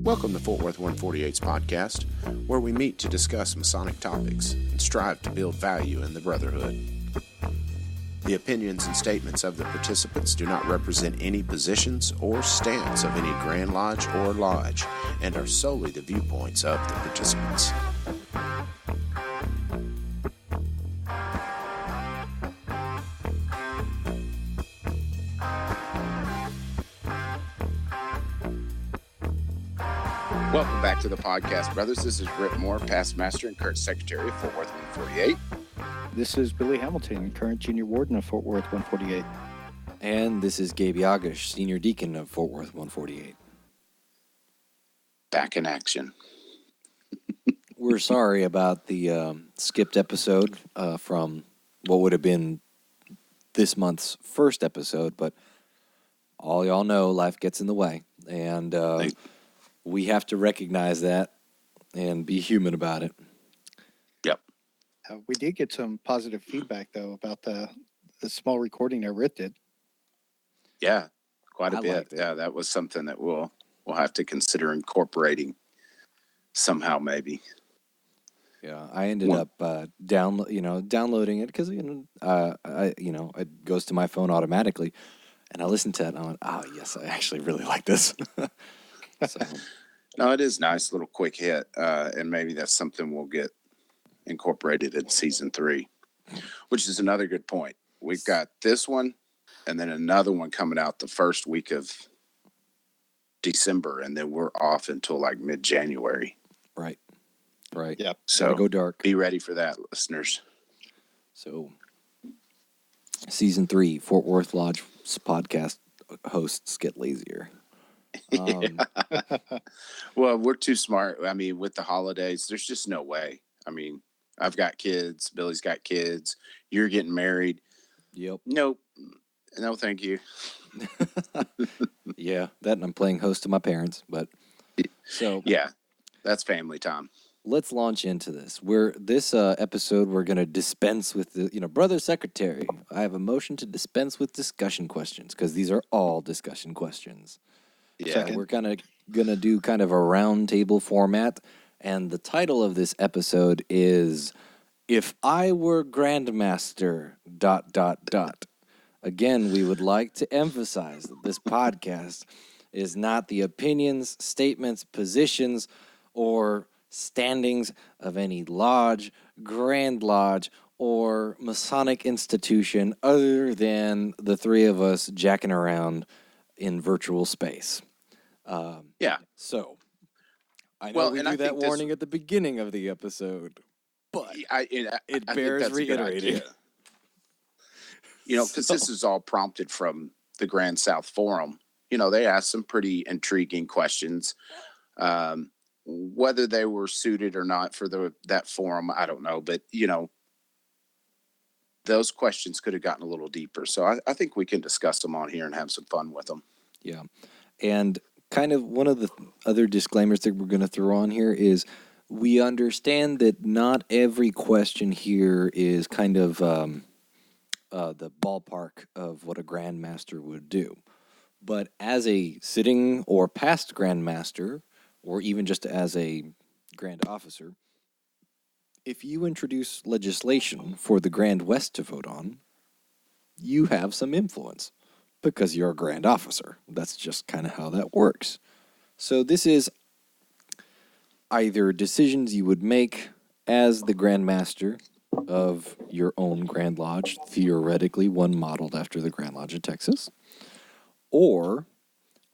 Welcome to Fort Worth 148's podcast, where we meet to discuss Masonic topics and strive to build value in the brotherhood. The opinions and statements of the participants do not represent any positions or stance of any Grand Lodge or Lodge and are solely the viewpoints of the participants. Welcome back to the podcast, brothers. This is Rhit Moore, past master and current secretary of Fort Worth 148. This is Billy Hamilton, current junior warden of Fort Worth 148. And this is Gabriel Jagush, senior deacon of Fort Worth 148. Back in action. We're sorry about the skipped episode from what would have been this month's first episode, but all y'all know life gets in the way, and we have to recognize that and be human about it. Yep. We did get some positive feedback, though, about the small recording that Rhit did. Yeah, quite a bit. Yeah, that was something that we'll have to consider incorporating somehow, maybe. Yeah, I ended up downloading it because it goes to my phone automatically, and I listened to it. And I went, "Oh yes, I actually really like this." So. No, it is nice, little quick hit, and maybe that's something we'll get incorporated in season 3, which is another good point. We've got this one, and then another one coming out the first week of December, and then we're off until like mid-January. Right. Yep. So go dark. Be ready for that, listeners. So, season 3, Fort Worth Lodge podcast hosts get lazier. Well, we're too smart. I mean, with the holidays, there's just no way. I mean, I've got kids. Billy's got kids. You're getting married. Yep. Nope. No, thank you. Yeah, that and I'm playing host to my parents. But so yeah, that's family time. Let's launch into this. This episode we're going to dispense with the brother secretary. I have a motion to dispense with discussion questions because these are all discussion questions. Yeah, so we're gonna do kind of a round table format, and the title of this episode is "If I Were Grandmaster ... Again, we would like to emphasize that this podcast is not the opinions, statements, positions, or standings of any lodge, Grand Lodge, or Masonic institution other than the three of us jacking around in virtual space. Yeah. So, I know we do that warning at the beginning of the episode, but it bears reiterating. Because this is all prompted from the Grand South Forum. They asked some pretty intriguing questions. Whether they were suited or not for that forum, I don't know. But, those questions could have gotten a little deeper. So I think we can discuss them on here and have some fun with them. Yeah. And kind of one of the other disclaimers that we're going to throw on here is we understand that not every question here is kind of the ballpark of what a grandmaster would do. But as a sitting or past grandmaster, or even just as a grand officer, if you introduce legislation for the Grand West to vote on, you have some influence because you're a grand officer. That's just kind of how that works. So this is either decisions you would make as the Grand Master of your own Grand Lodge, theoretically one modeled after the Grand Lodge of Texas, or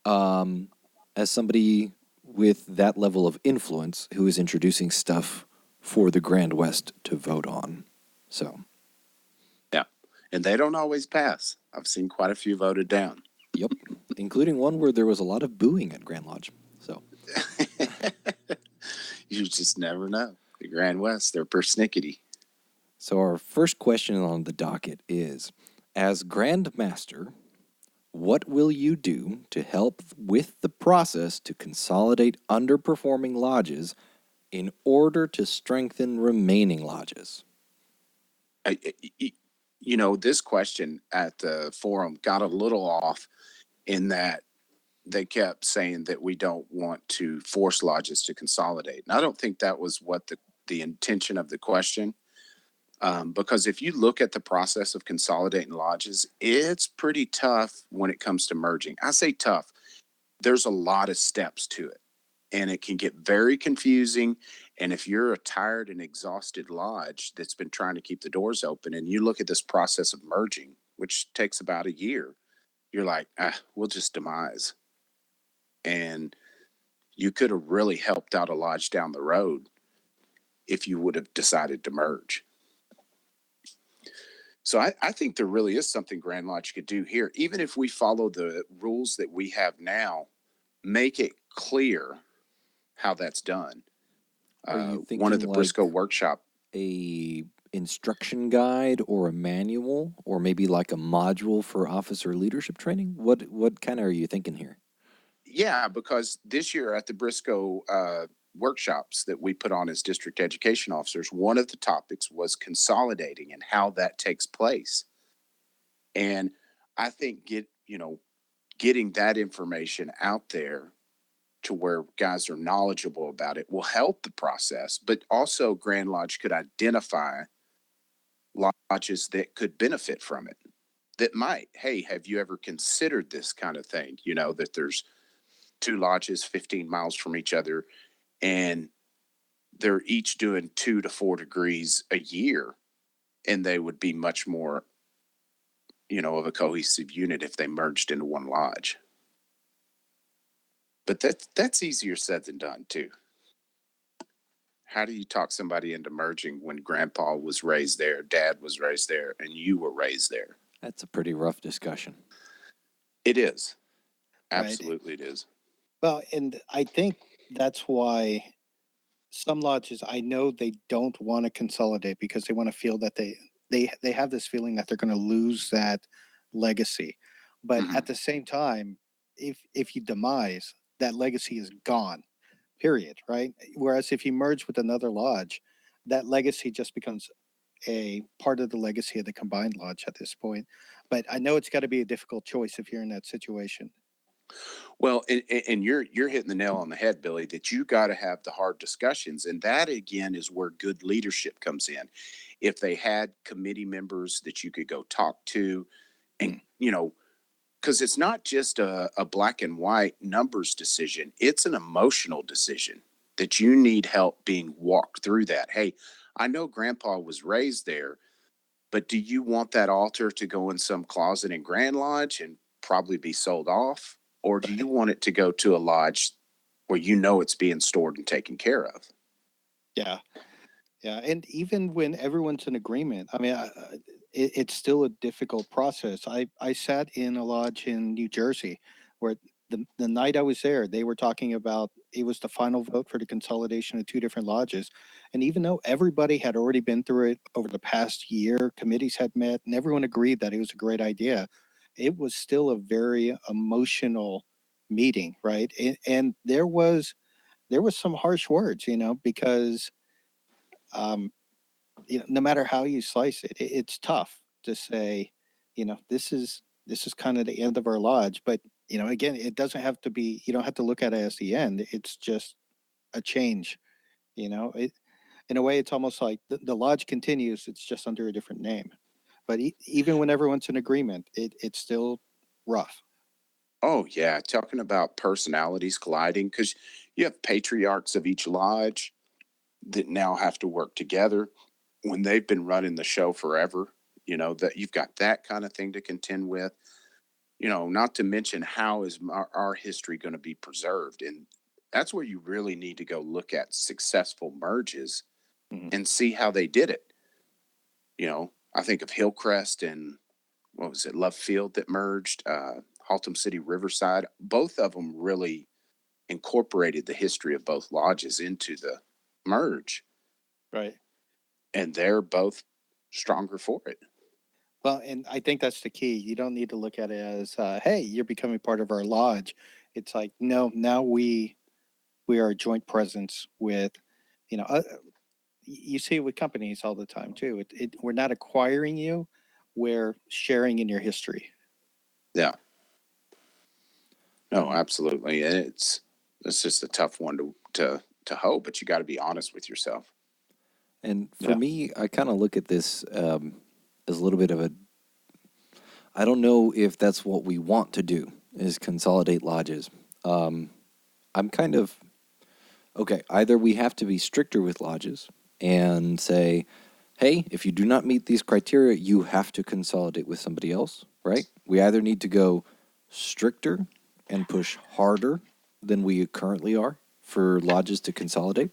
as somebody with that level of influence who is introducing stuff for the Grand West to vote on. So, yeah, and they don't always pass. I've seen quite a few voted down. Yep, including one where there was a lot of booing at Grand Lodge. So, you just never know. The Grand West, they're persnickety. So our first question on the docket is, as Grand Master, what will you do to help with the process to consolidate underperforming lodges in order to strengthen remaining lodges? This question at the forum got a little off in that they kept saying that we don't want to force lodges to consolidate. And I don't think that was what the intention of the question. Because if you look at the process of consolidating lodges, it's pretty tough when it comes to merging. I say tough. There's a lot of steps to it, and it can get very confusing. And if you're a tired and exhausted lodge that's been trying to keep the doors open, and you look at this process of merging, which takes about a year, you're like, we'll just demise. And you could have really helped out a lodge down the road if you would have decided to merge. So I think there really is something Grand Lodge could do here. Even if we follow the rules that we have now, make it clear how that's done. Are you thinking one of the like Briscoe workshop, a instruction guide or a manual, or maybe like a module for officer leadership training? What kind of are you thinking here? yeah, because this year at the Briscoe workshops that we put on as district education officers, one of the topics was consolidating and how that takes place. And I think getting that information out there to where guys are knowledgeable about it will help the process, but also Grand Lodge could identify lodges that could benefit from it, that might, hey, have you ever considered this kind of thing? That there's two lodges 15 miles from each other, and they're each doing 2 to 4 degrees a year, and they would be much more, of a cohesive unit if they merged into one lodge. But that's easier said than done too. How do you talk somebody into merging when grandpa was raised there, dad was raised there, and you were raised there? That's a pretty rough discussion. It is. Right. Absolutely it is. Well, and I think that's why some lodges, I know they don't want to consolidate because they want to feel that they have this feeling that they're going to lose that legacy. But at the same time, if you demise, that legacy is gone. Period. Right. Whereas if you merge with another lodge, that legacy just becomes a part of the legacy of the combined lodge at this point. But I know it's got to be a difficult choice if you're in that situation. Well, and you're hitting the nail on the head, Billy, that you got to have the hard discussions. And that, again, is where good leadership comes in. If they had committee members that you could go talk to, and, because it's not just a black and white numbers decision, it's an emotional decision that you need help being walked through that. Hey, I know grandpa was raised there, but do you want that altar to go in some closet in Grand Lodge and probably be sold off? Or do you want it to go to a lodge where it's being stored and taken care of? Yeah. Yeah. And even when everyone's in agreement, I mean, it's still a difficult process. I sat in a lodge in New Jersey where the night I was there, they were talking about it was the final vote for the consolidation of two different lodges. And even though everybody had already been through it over the past year, committees had met, and everyone agreed that it was a great idea, it was still a very emotional meeting, right? And there was some harsh words, because um, no matter how you slice it, it's tough to say, this is kind of the end of our lodge. But again, it doesn't have to be. You don't have to look at it as the end. It's just a change. It in a way, it's almost like the lodge continues. It's just under a different name. But even when everyone's in agreement, it's still rough. Oh, yeah. Talking about personalities colliding, because you have patriarchs of each lodge that now have to work together when they've been running the show forever. That you've got that kind of thing to contend with. Not to mention how is our history going to be preserved. And that's where you really need to go look at successful merges and see how they did it. I think of Hillcrest and what was it, Love Field that merged, Haltom City Riverside. Both of them really incorporated the history of both lodges into the merge. Right. And they're both stronger for it. Well, and I think that's the key. You don't need to look at it as, hey, you're becoming part of our lodge. It's like, no, now we are a joint presence with, you know, uh, you see it with companies all the time too. We're not acquiring you, we're sharing in your history. Yeah. No, absolutely. And it's just a tough one to hope, but you got to be honest with yourself. And for me, I kind of look at this as a little bit of a, I don't know if that's what we want to do, is consolidate lodges. I'm kind of, okay, either we have to be stricter with lodges and say, hey, if you do not meet these criteria, you have to consolidate with somebody else, right? We either need to go stricter and push harder than we currently are for lodges to consolidate.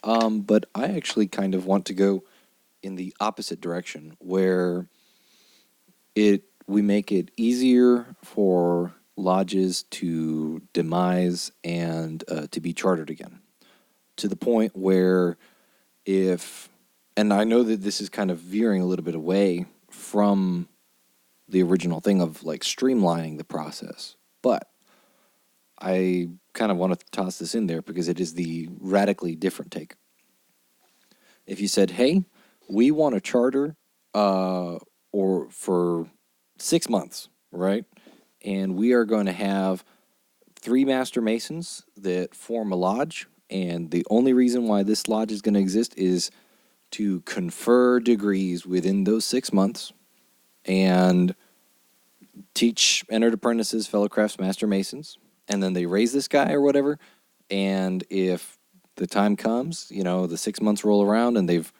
But I actually kind of want to go in the opposite direction, where we make it easier for lodges to demise and to be chartered again, to the point where and I know that this is kind of veering a little bit away from the original thing of like streamlining the process, but I kind of want to toss this in there because it is the radically different take. If you said, hey, we want a charter or for 6 months, right? And we are going to have 3 master masons that form a lodge, and the only reason why this lodge is going to exist is to confer degrees within those 6 months and teach entered apprentices, fellow crafts, master masons, and then they raise this guy or whatever. And if the time comes, the 6 months roll around and they've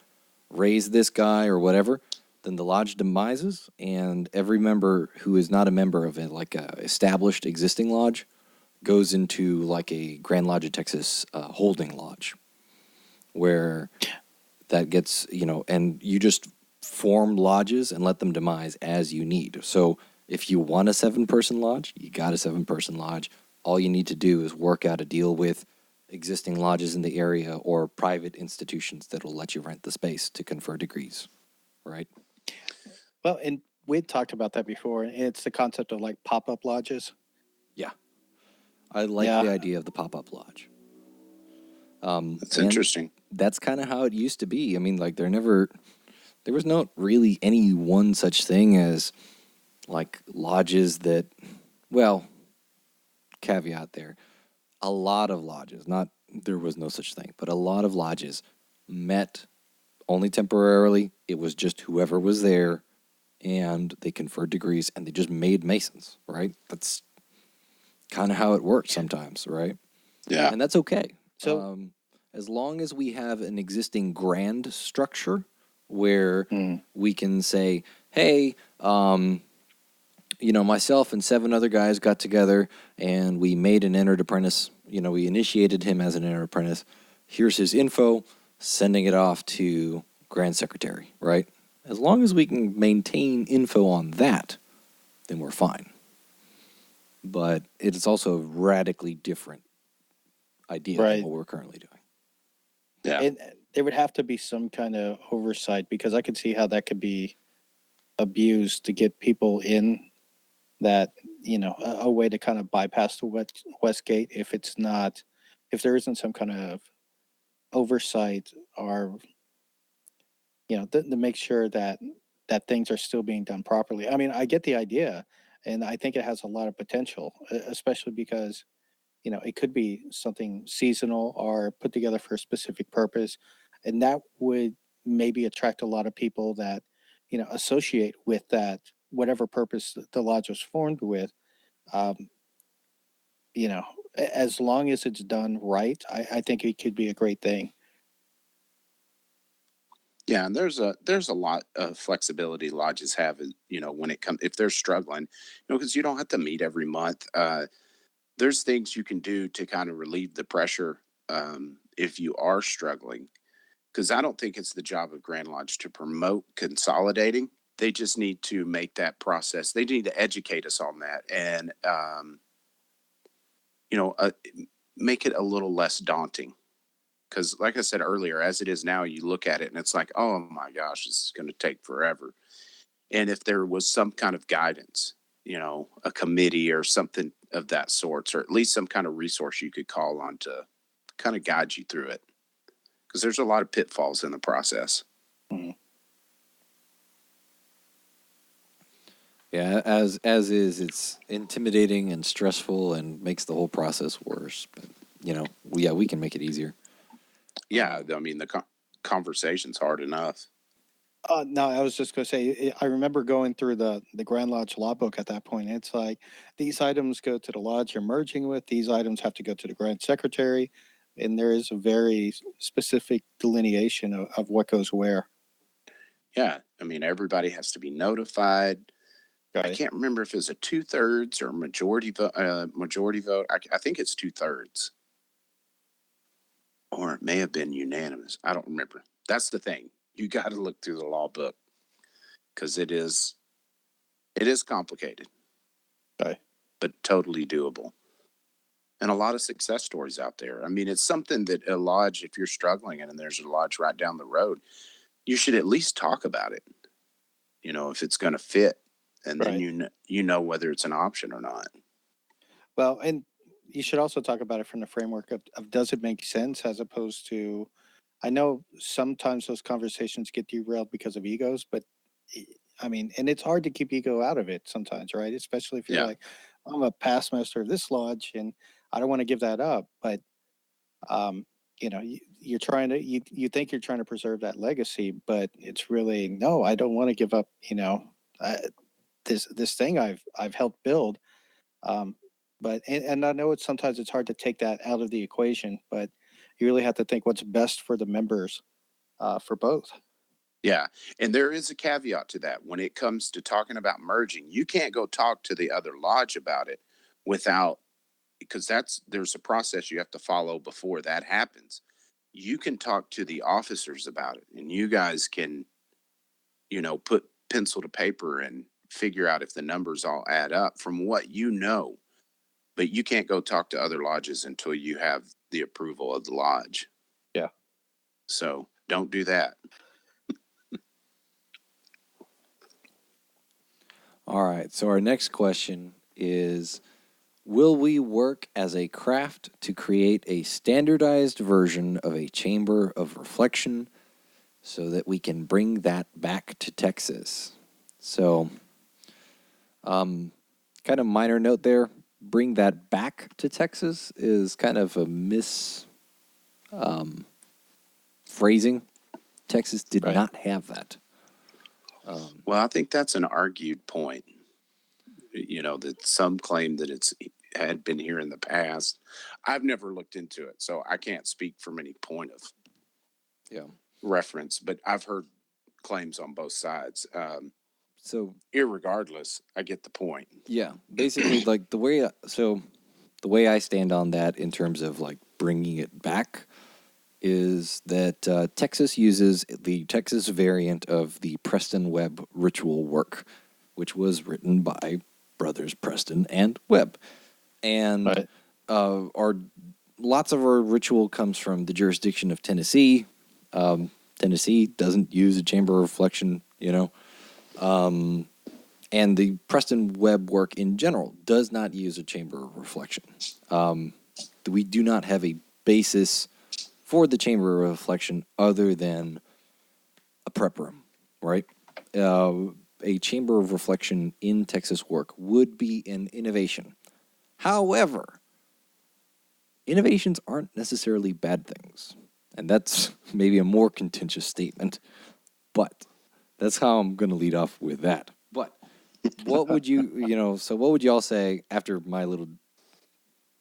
raised this guy or whatever, then the lodge demises, and every member who is not a member of it, like a established existing lodge, goes into like a Grand Lodge of Texas holding lodge, where that gets, and you just form lodges and let them demise as you need. So if you want a 7-person lodge, you got a 7-person lodge. All you need to do is work out a deal with existing lodges in the area or private institutions that will let you rent the space to confer degrees, right? Well, and we had talked about that before. It's the concept of like pop-up lodges. Yeah. I like the idea of the pop-up lodge. That's interesting. That's kind of how it used to be. I mean, like there was not really any one such thing as like lodges that, well, caveat there, a lot of lodges, not there was no such thing, but a lot of lodges met only temporarily. It was just whoever was there, and they conferred degrees, and they just made masons, right? That's kind of how it works sometimes, right? Yeah. And that's okay. So as long as we have an existing grand structure where we can say, hey, myself and 7 other guys got together and we made an entered apprentice. We initiated him as an entered apprentice. Here's his info, sending it off to Grand Secretary, right? As long as we can maintain info on that, then we're fine. But it is also a radically different idea than what we're currently doing. Yeah. And there would have to be some kind of oversight, because I could see how that could be abused to get people in that, a way to kind of bypass the West Gate if there isn't some kind of oversight or, to make sure that things are still being done properly. I mean, I get the idea, and I think it has a lot of potential, especially because, it could be something seasonal or put together for a specific purpose. And that would maybe attract a lot of people that, associate with that, whatever purpose the lodge was formed with. Um, as long as it's done right, I think it could be a great thing. Yeah, and there's a lot of flexibility lodges have, when it comes, if they're struggling, because you don't have to meet every month. There's things you can do to kind of relieve the pressure if you are struggling. Because I don't think it's the job of Grand Lodge to promote consolidating. They just need to make that process. They need to educate us on that, and make it a little less daunting. Because, like I said earlier, as it is now, you look at it and it's like, oh my gosh, this is going to take forever. And if there was some kind of guidance, a committee or something of that sort, or at least some kind of resource you could call on to kind of guide you through it, because there's a lot of pitfalls in the process. Yeah, as is, it's intimidating and stressful and makes the whole process worse. But we can make it easier. Yeah, I mean the conversation's hard enough. No, I was just going to say, I remember going through the Grand Lodge law book at that point. It's like these items go to the lodge you're merging with. These items have to go to the Grand Secretary, and there is a very specific delineation of what goes where. Yeah, I mean everybody has to be notified. I Right. can't remember if it's a 2/3 or majority vote. Majority vote. I think it's 2/3, or it may have been unanimous. I don't remember. That's the thing. You got to look through the law book because it is complicated, Right. but totally doable. And a lot of success stories out there. I mean, it's something that a lodge, if you're struggling and there's a lodge right down the road, you should at least talk about it. If it's going to fit, and then Right. you know whether it's an option or not. Well, and you should also talk about it from the framework of does it make sense as opposed to, I know sometimes those conversations get derailed because of egos, but I mean, and it's hard to keep ego out of it sometimes, right? Especially if you're Yeah, like, I'm a past master of this lodge and I don't want to give that up, but um, you're trying to you think you're trying to preserve that legacy, but it's really no, I don't want to give up. Uh, this thing I've helped build. Um, but and I know sometimes it's hard to take that out of the equation, but you really have to think what's best for the members for both. yeah. And there is a caveat to that. When it comes to talking about merging, you can't go talk to the other lodge about it without, because there's a process you have to follow before that happens. You can talk to the officers about it, and you guys can, put pencil to paper and figure out if the numbers all add up from what you know. But you can't go talk to other lodges until you have the approval of the lodge. Yeah. So don't do that. All right. So our next question is, will we work as a craft to create a standardized version of a chamber of reflection so that we can bring that back to Texas? So, kind of minor note there. Bring that back to Texas is kind of a phrasing. Texas did Right. not have that. Well, I think that's an argued point. That some claim that it's had been here in the past. I've never looked into it, so I can't speak from any point of Yeah. reference, but I've heard claims on both sides. So, Irregardless, I get the point. yeah, basically, like the way I stand on that in terms of like bringing it back is that Texas uses the Texas variant of the Preston-Webb ritual work, which was written by brothers Preston and Webb. And Right. our lots of our ritual comes from the jurisdiction of Tennessee. Tennessee doesn't use a chamber of reflection, and the Preston-Webb work in general does not use a chamber of reflection. We do not have a basis for the chamber of reflection other than a prep room, right? A chamber of reflection in Texas work would be an innovation. However, innovations aren't necessarily bad things. And that's maybe a more contentious statement, but that's how I'm going to lead off with that. But what would so what would y'all say after my little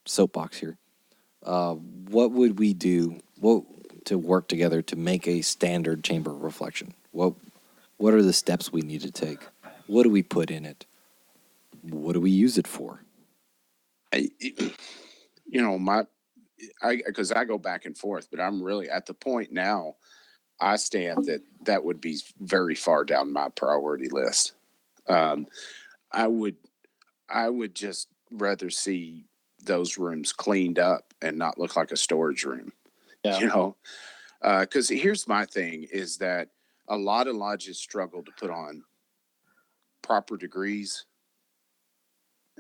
soapbox here? What would we do to work together to make a standard chamber of reflection? What are the steps we need to take? What do we put in it? What do we use it for? Because I go back and forth, but I'm really at the point now. I stand that would be very far down my priority list. Um, I would just rather see those rooms cleaned up and not look like a storage room. Yeah. Because here's my thing is that a lot of lodges struggle to put on proper degrees,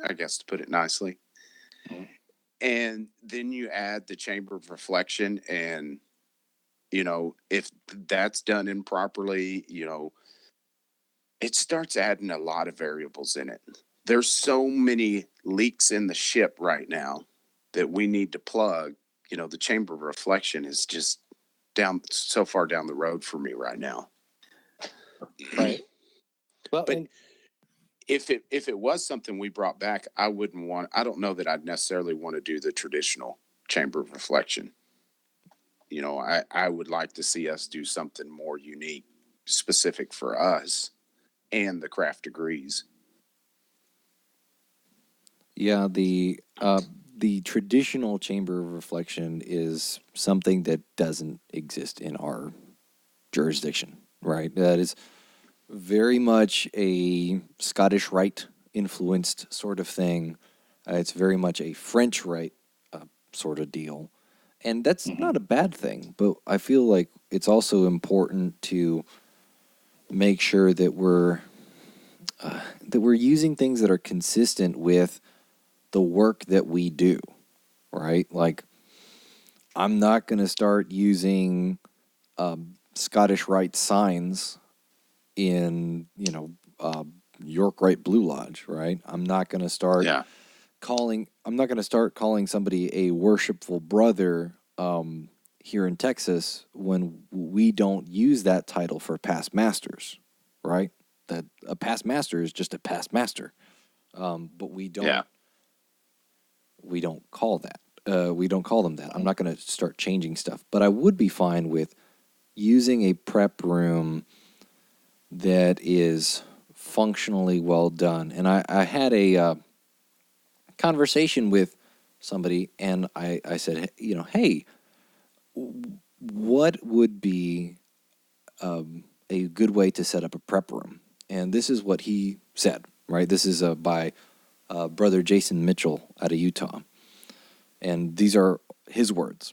I guess to put it nicely. Mhm. And then you add the chamber of reflection, and if that's done improperly, it starts adding a lot of variables in it. There's so many leaks in the ship right now that we need to plug. You know, the chamber of reflection is just so far down the road for me right now. Right. Well, But if it was something we brought back, I don't know that I'd necessarily want to do the traditional chamber of reflection. You know, I would like to see us do something more unique, specific for us and the craft degrees. Yeah, the traditional chamber of reflection is something that doesn't exist in our jurisdiction, right? That is very much a Scottish Rite influenced sort of thing. It's very much a French Rite sort of deal. And that's not a bad thing, but I feel like it's also important to make sure that we're using things that are consistent with the work that we do, right? Like, I'm not going to start using Scottish Rite signs in, York Rite Blue Lodge, right? I'm not going to start calling somebody a worshipful brother here in Texas when we don't use that title for past masters, right? That a past master is just a past master, but we don't. Yeah. We don't call that. We don't call them that. I'm not going to start changing stuff, but I would be fine with using a prep room that is functionally well done. And I had a conversation with somebody, and I said, hey, what would be a good way to set up a prep room? And this is what he said, right? This is by Brother Jason Mitchell out of Utah. And these are his words.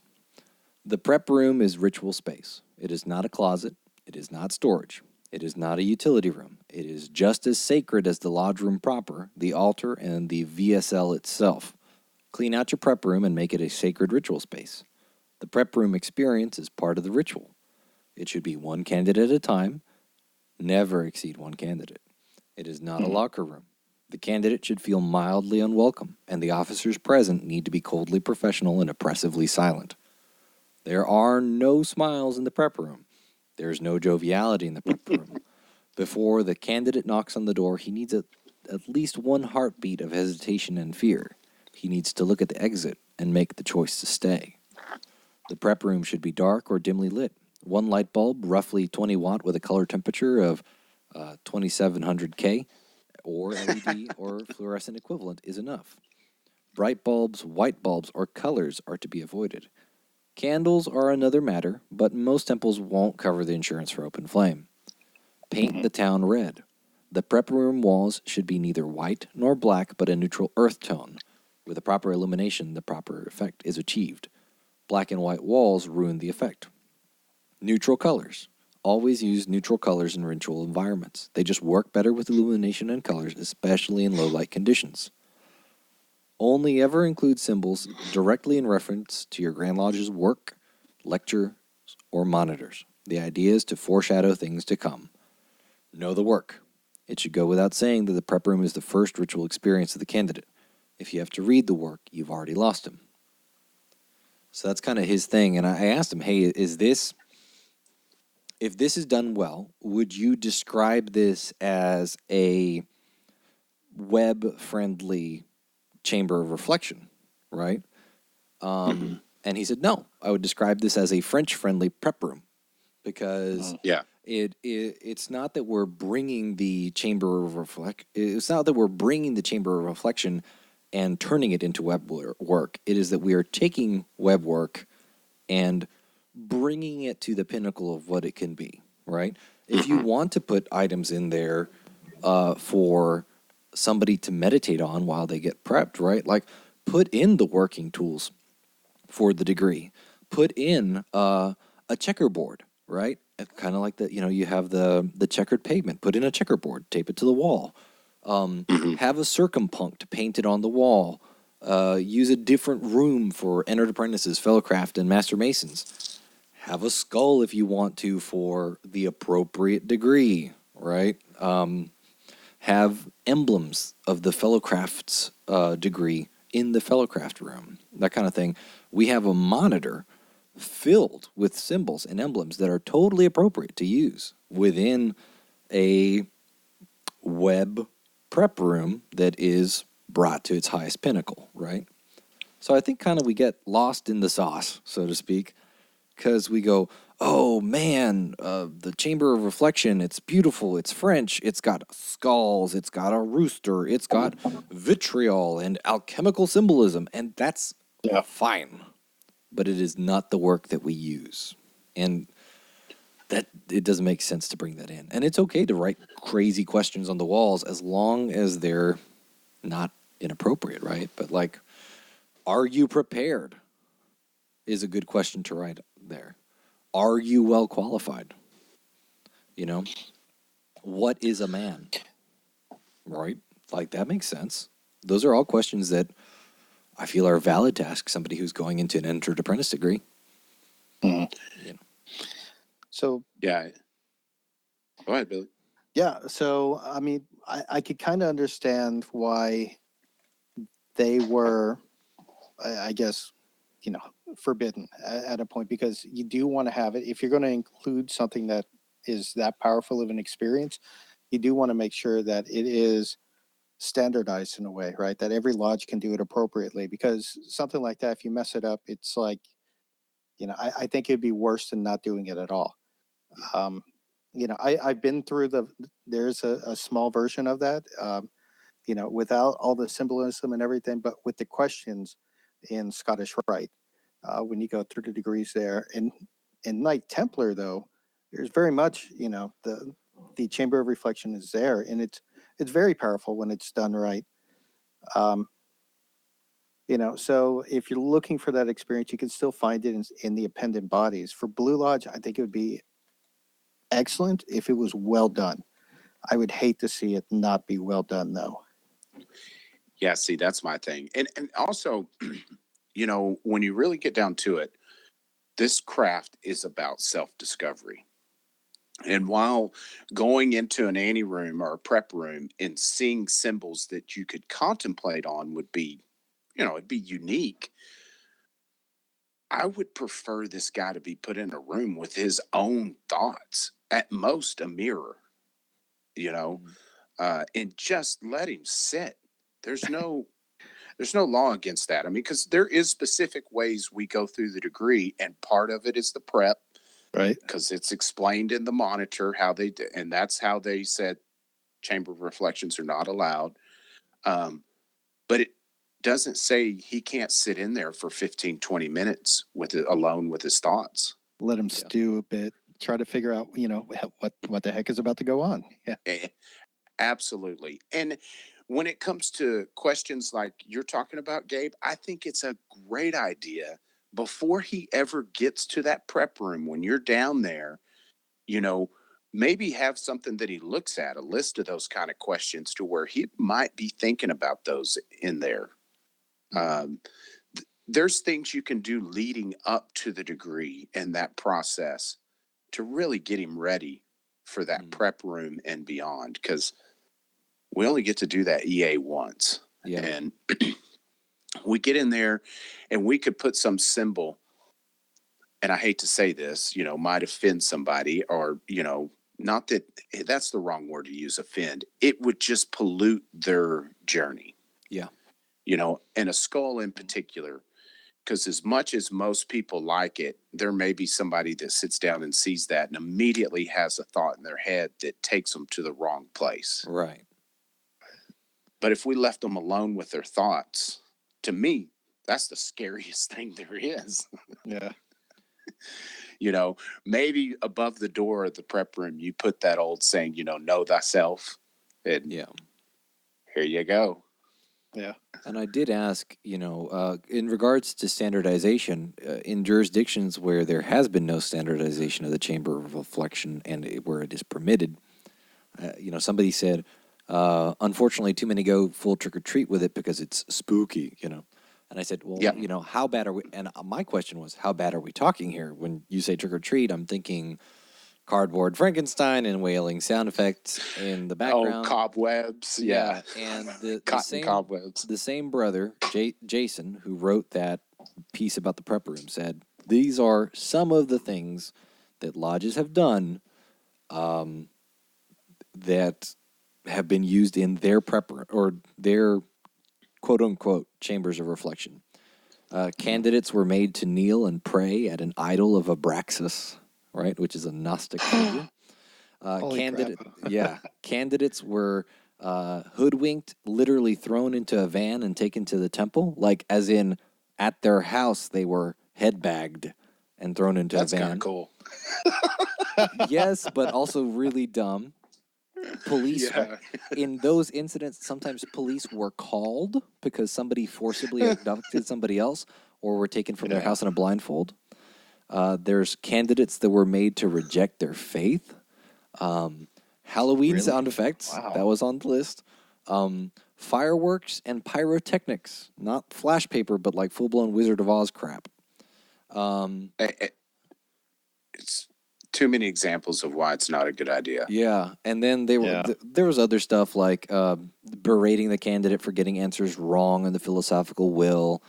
The prep room is ritual space. It is not a closet. It is not storage. It is not a utility room. It is just as sacred as the lodge room proper, the altar, and the VSL itself. Clean out your prep room and make it a sacred ritual space. The prep room experience is part of the ritual. It should be one candidate at a time, never exceed one candidate. It is not a locker room. The candidate should feel mildly unwelcome, and the officers present need to be coldly professional and oppressively silent. There are no smiles in the prep room. There is no joviality in the prep room. Before the candidate knocks on the door, he needs at least one heartbeat of hesitation and fear. He needs to look at the exit and make the choice to stay. The prep room should be dark or dimly lit. One light bulb, roughly 20 watt with a color temperature of 2700 K, or LED or fluorescent equivalent is enough. Bright bulbs, white bulbs, or colors are to be avoided. Candles are another matter, but most temples won't cover the insurance for open flame. Paint the town red. The prep room walls should be neither white nor black, but a neutral earth tone. With the proper illumination, the proper effect is achieved. Black and white walls ruin the effect. Neutral colors. Always use neutral colors in ritual environments. They just work better with illumination and colors, especially in low light conditions. Only ever include symbols directly in reference to your Grand Lodge's work, lecture, or monitors. The idea is to foreshadow things to come. Know the work. It should go without saying that the prep room is the first ritual experience of the candidate. If you have to read the work, you've already lost him. So that's kind of his thing. And I asked him, hey, if this is done well, would you describe this as a web-friendly chamber of reflection, right? And he said, no, I would describe this as a French-friendly prep room because it's not that we're bringing the chamber of it's not that we're bringing the chamber of reflection and turning it into web work. It is that we are taking web work and bringing it to the pinnacle of what it can be, right? If you want to put items in there for somebody to meditate on while they get prepped, right? Like, put in the working tools for the degree. Put in a checkerboard, right? Kind of like you have the checkered pavement. Put in a checkerboard, tape it to the wall. Have a circumpunct painted on the wall. Use a different room for entered apprentices, fellow craft, and master masons. Have a skull if you want to for the appropriate degree, right? Have emblems of the Fellowcraft's degree in the Fellowcraft room, that kind of thing. We have a monitor filled with symbols and emblems that are totally appropriate to use within a web prep room that is brought to its highest pinnacle, right? So I think kind of we get lost in the sauce, so to speak, because we go, oh man, the Chamber of Reflection, it's beautiful, it's French, it's got skulls, it's got a rooster, it's got vitriol and alchemical symbolism, and that's fine. But it is not the work that we use. And that it doesn't make sense to bring that in. And it's okay to write crazy questions on the walls as long as they're not inappropriate, right? But like, are you prepared is a good question to write there. Are you well qualified? You know, what is a man? Right? Like, that makes sense. Those are all questions that I feel are valid to ask somebody who's going into an entered apprentice degree. Mhm. You know. So Yeah. Go ahead, Billy. yeah, so I mean, I could kind of understand why they were, I guess, you know, forbidden at a point, because you do want to have it. If you're going to include something that is that powerful of an experience, you do want to make sure that it is standardized in a way, right? That every lodge can do it appropriately, because something like that, if you mess it up, it's like, you know, I think it'd be worse than not doing it at all. You know, I've been through there's a small version of that, you know, without all the symbolism and everything, but with the questions in Scottish Rite, when you go through the degrees there. And in Knight Templar, though, there's very much, you know, the Chamber of Reflection is there, and it's very powerful when it's done right. Um, you know, so if you're looking for that experience, you can still find it in the appendant bodies. For Blue Lodge, I think it would be excellent if it was well done. I would hate to see it not be well done, though. Yeah, see, that's my thing. And also, you know, when you really get down to it, this craft is about self-discovery. And while going into an ante room or a prep room and seeing symbols that you could contemplate on would be, you know, it'd be unique. I would prefer this guy to be put in a room with his own thoughts, at most a mirror, you know, and just let him sit. There's no there's no law against that. I mean, because there is specific ways we go through the degree, and part of it is the prep, Right. because it's explained in the monitor how they do, and that's how they said chamber reflections are not allowed. But it doesn't say he can't sit in there for 15, 20 minutes with it alone with his thoughts. Let him stew a bit, try to figure out, you know, what the heck is about to go on. Yeah. Absolutely. And when it comes to questions like you're talking about, Gabe, I think it's a great idea before he ever gets to that prep room, when you're down there, you know, maybe have something that he looks at, a list of those kind of questions, to where he might be thinking about those in there. There's things you can do leading up to the degree and that process to really get him ready for that prep room and beyond, because we only get to do that EA once. Yeah. And we get in there and we could put some symbol, and I hate to say this, you know, might offend somebody, or, you know, not that that's the wrong word to use, offend. It would just pollute their journey. Yeah. You know, and a skull in particular, because as much as most people like it, there may be somebody that sits down and sees that and immediately has a thought in their head that takes them to the wrong place. Right. But if we left them alone with their thoughts, to me, that's the scariest thing there is. Yeah. You know, maybe above the door of the prep room, you put that old saying, you know thyself. And Yeah. here you go. Yeah. And I did ask, you know, in regards to standardization, in jurisdictions where there has been no standardization of the chamber of reflection and where it is permitted, you know, somebody said, unfortunately, too many go full trick or treat with it because it's spooky, you know. And I said, well, Yep. you know, how bad are we? And my question was, how bad are we talking here? When you say trick or treat, I'm thinking cardboard Frankenstein and wailing sound effects in the background. Oh, cobwebs, yeah. And the Cotton cobwebs. The same brother, Jason, who wrote that piece about the prep room, said, these are some of the things that lodges have done that have been used in their prep or their quote-unquote chambers of reflection. Candidates were made to kneel and pray at an idol of Abraxas, right, which is a Gnostic figure. Candidates were hoodwinked, literally thrown into a van and taken to the temple, like as in at their house they were head-bagged and thrown into a van. That's kind of cool. Yes, but also really dumb. Police, in those incidents, sometimes police were called because somebody forcibly abducted somebody else or were taken from their house in a blindfold. There's candidates that were made to reject their faith. Halloween sound effects, that was on the list. Fireworks and pyrotechnics, not flash paper, but like full-blown Wizard of Oz crap. It's too many examples of why it's not a good idea. Yeah, and then there was other stuff like berating the candidate for getting answers wrong in the philosophical will,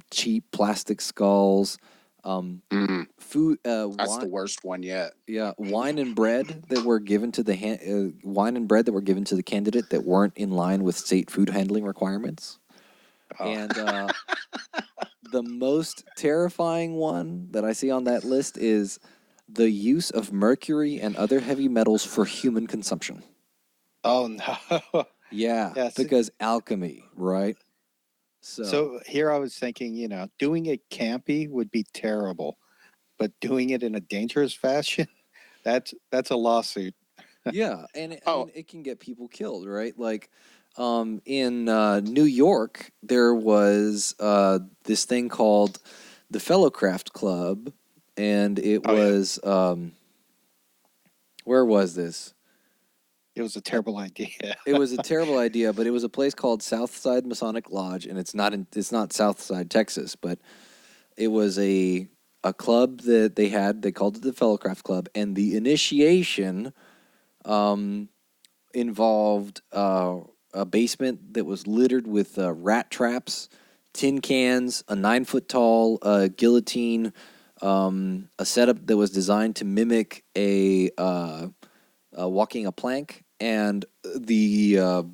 cheap plastic skulls, food. That's the worst one yet. Yeah, wine and bread that were given to the candidate that weren't in line with state food handling requirements. And the most terrifying one that I see on that list is the use of mercury and other heavy metals for human consumption. Oh, no. Yeah, because alchemy, right? So here I was thinking, doing it campy would be terrible, but doing it in a dangerous fashion, that's a lawsuit. Yeah, and I mean, it can get people killed, right? Like in New York, there was this thing called the Fellowcraft Club, and it was where was this? It was a terrible idea. It was a terrible idea, but it was a place called Southside Masonic Lodge, and it's not Southside, Texas, but it was a club that they had. They called it the Fellowcraft Club, and the initiation involved a basement that was littered with rat traps, tin cans, a 9-foot-tall guillotine, a setup that was designed to mimic a walking a plank, and the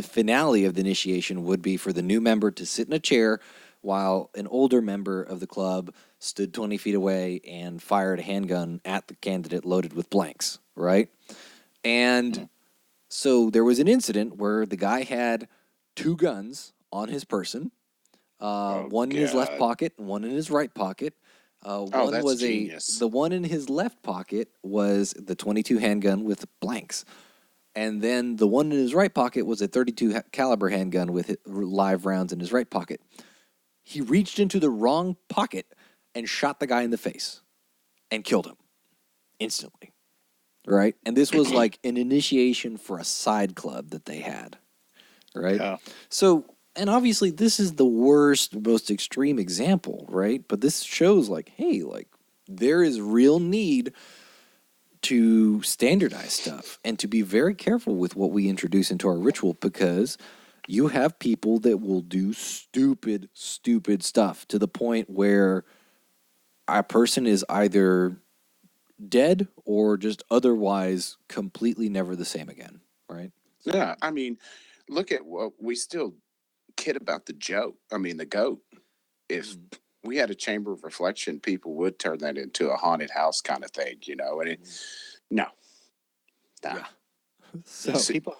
finale of the initiation would be for the new member to sit in a chair while an older member of the club stood 20 feet away and fired a handgun at the candidate loaded with blanks, right? And so there was an incident where the guy had 2 guns on his person, one in his left pocket and one in his right pocket. That's genius. The one in his left pocket was the .22 handgun with blanks. And then the one in his right pocket was a .32 caliber handgun with live rounds in his right pocket. He reached into the wrong pocket and shot the guy in the face and killed him instantly, right? And this was like an initiation for a side club that they had, right? Yeah. So, and obviously this is the worst, most extreme example, right? But this shows like, hey, like there is real need to standardize stuff and to be very careful with what we introduce into our ritual, because you have people that will do stupid stuff to the point where a person is either dead or just otherwise completely never the same again, right? Yeah, I mean, look at what we still kid about the joke. I mean, the goat. If we had a chamber of reflection, people would turn that into a haunted house kind of thing, and no. Yeah. So people,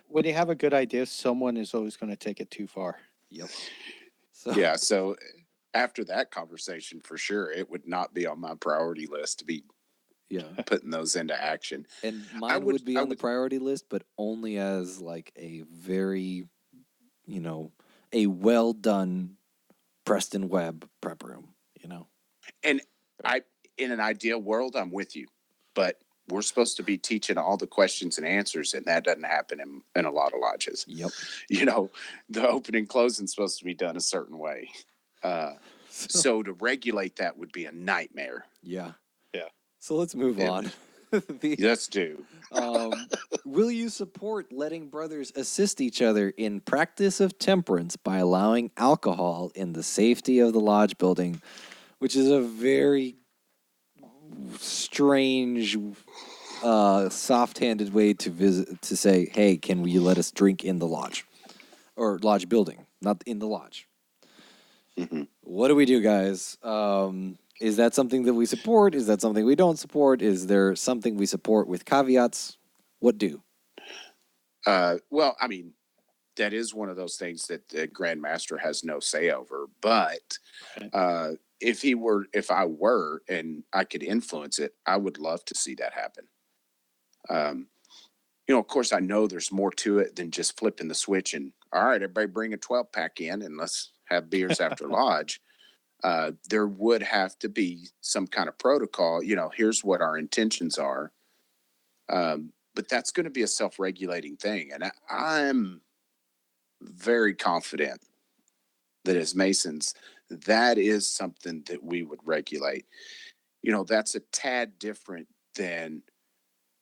when you have a good idea, someone is always going to take it too far. Yep. So after that conversation, for sure, it would not be on my priority list to be putting those into action. And mine would be on the priority list, but only as like a very, a well done Preston-Webb prep room, And in an ideal world, I'm with you, but we're supposed to be teaching all the questions and answers, and that doesn't happen in a lot of lodges. Yep. The opening and closing is supposed to be done a certain way. So to regulate that would be a nightmare. Yeah. Yeah. So let's move on. Let's do. Will you support letting brothers assist each other in practice of temperance by allowing alcohol in the safety of the lodge building, which is a very strange, soft-handed way to say, hey, can we let us drink in the lodge or lodge building, not in the lodge? Mm-hmm. What do we do, guys? Is that something that we support? Is that something we don't support? Is there something we support with caveats? What do? Well, I mean, that is one of those things that the Grand Master has no say over. But if I were, and I could influence it, I would love to see that happen. Of course, I know there's more to it than just flipping the switch and, all right, everybody bring a 12-pack in and let's have beers after lodge. There would have to be some kind of protocol. Here's what our intentions are. But that's going to be a self-regulating thing. And I'm very confident that as Masons, that is something that we would regulate. That's a tad different than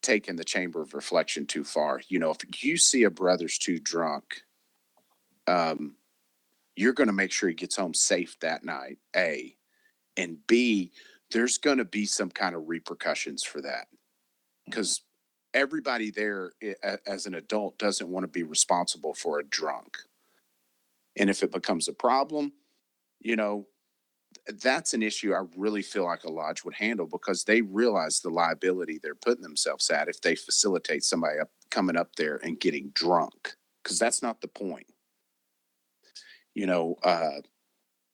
taking the chamber of reflection too far. If you see a brother's too drunk, you're going to make sure he gets home safe that night, A. And B, there's going to be some kind of repercussions for that. Because everybody there as an adult doesn't want to be responsible for a drunk. And if it becomes a problem, that's an issue I really feel like a lodge would handle, because they realize the liability they're putting themselves at if they facilitate somebody coming up there and getting drunk, because that's not the point.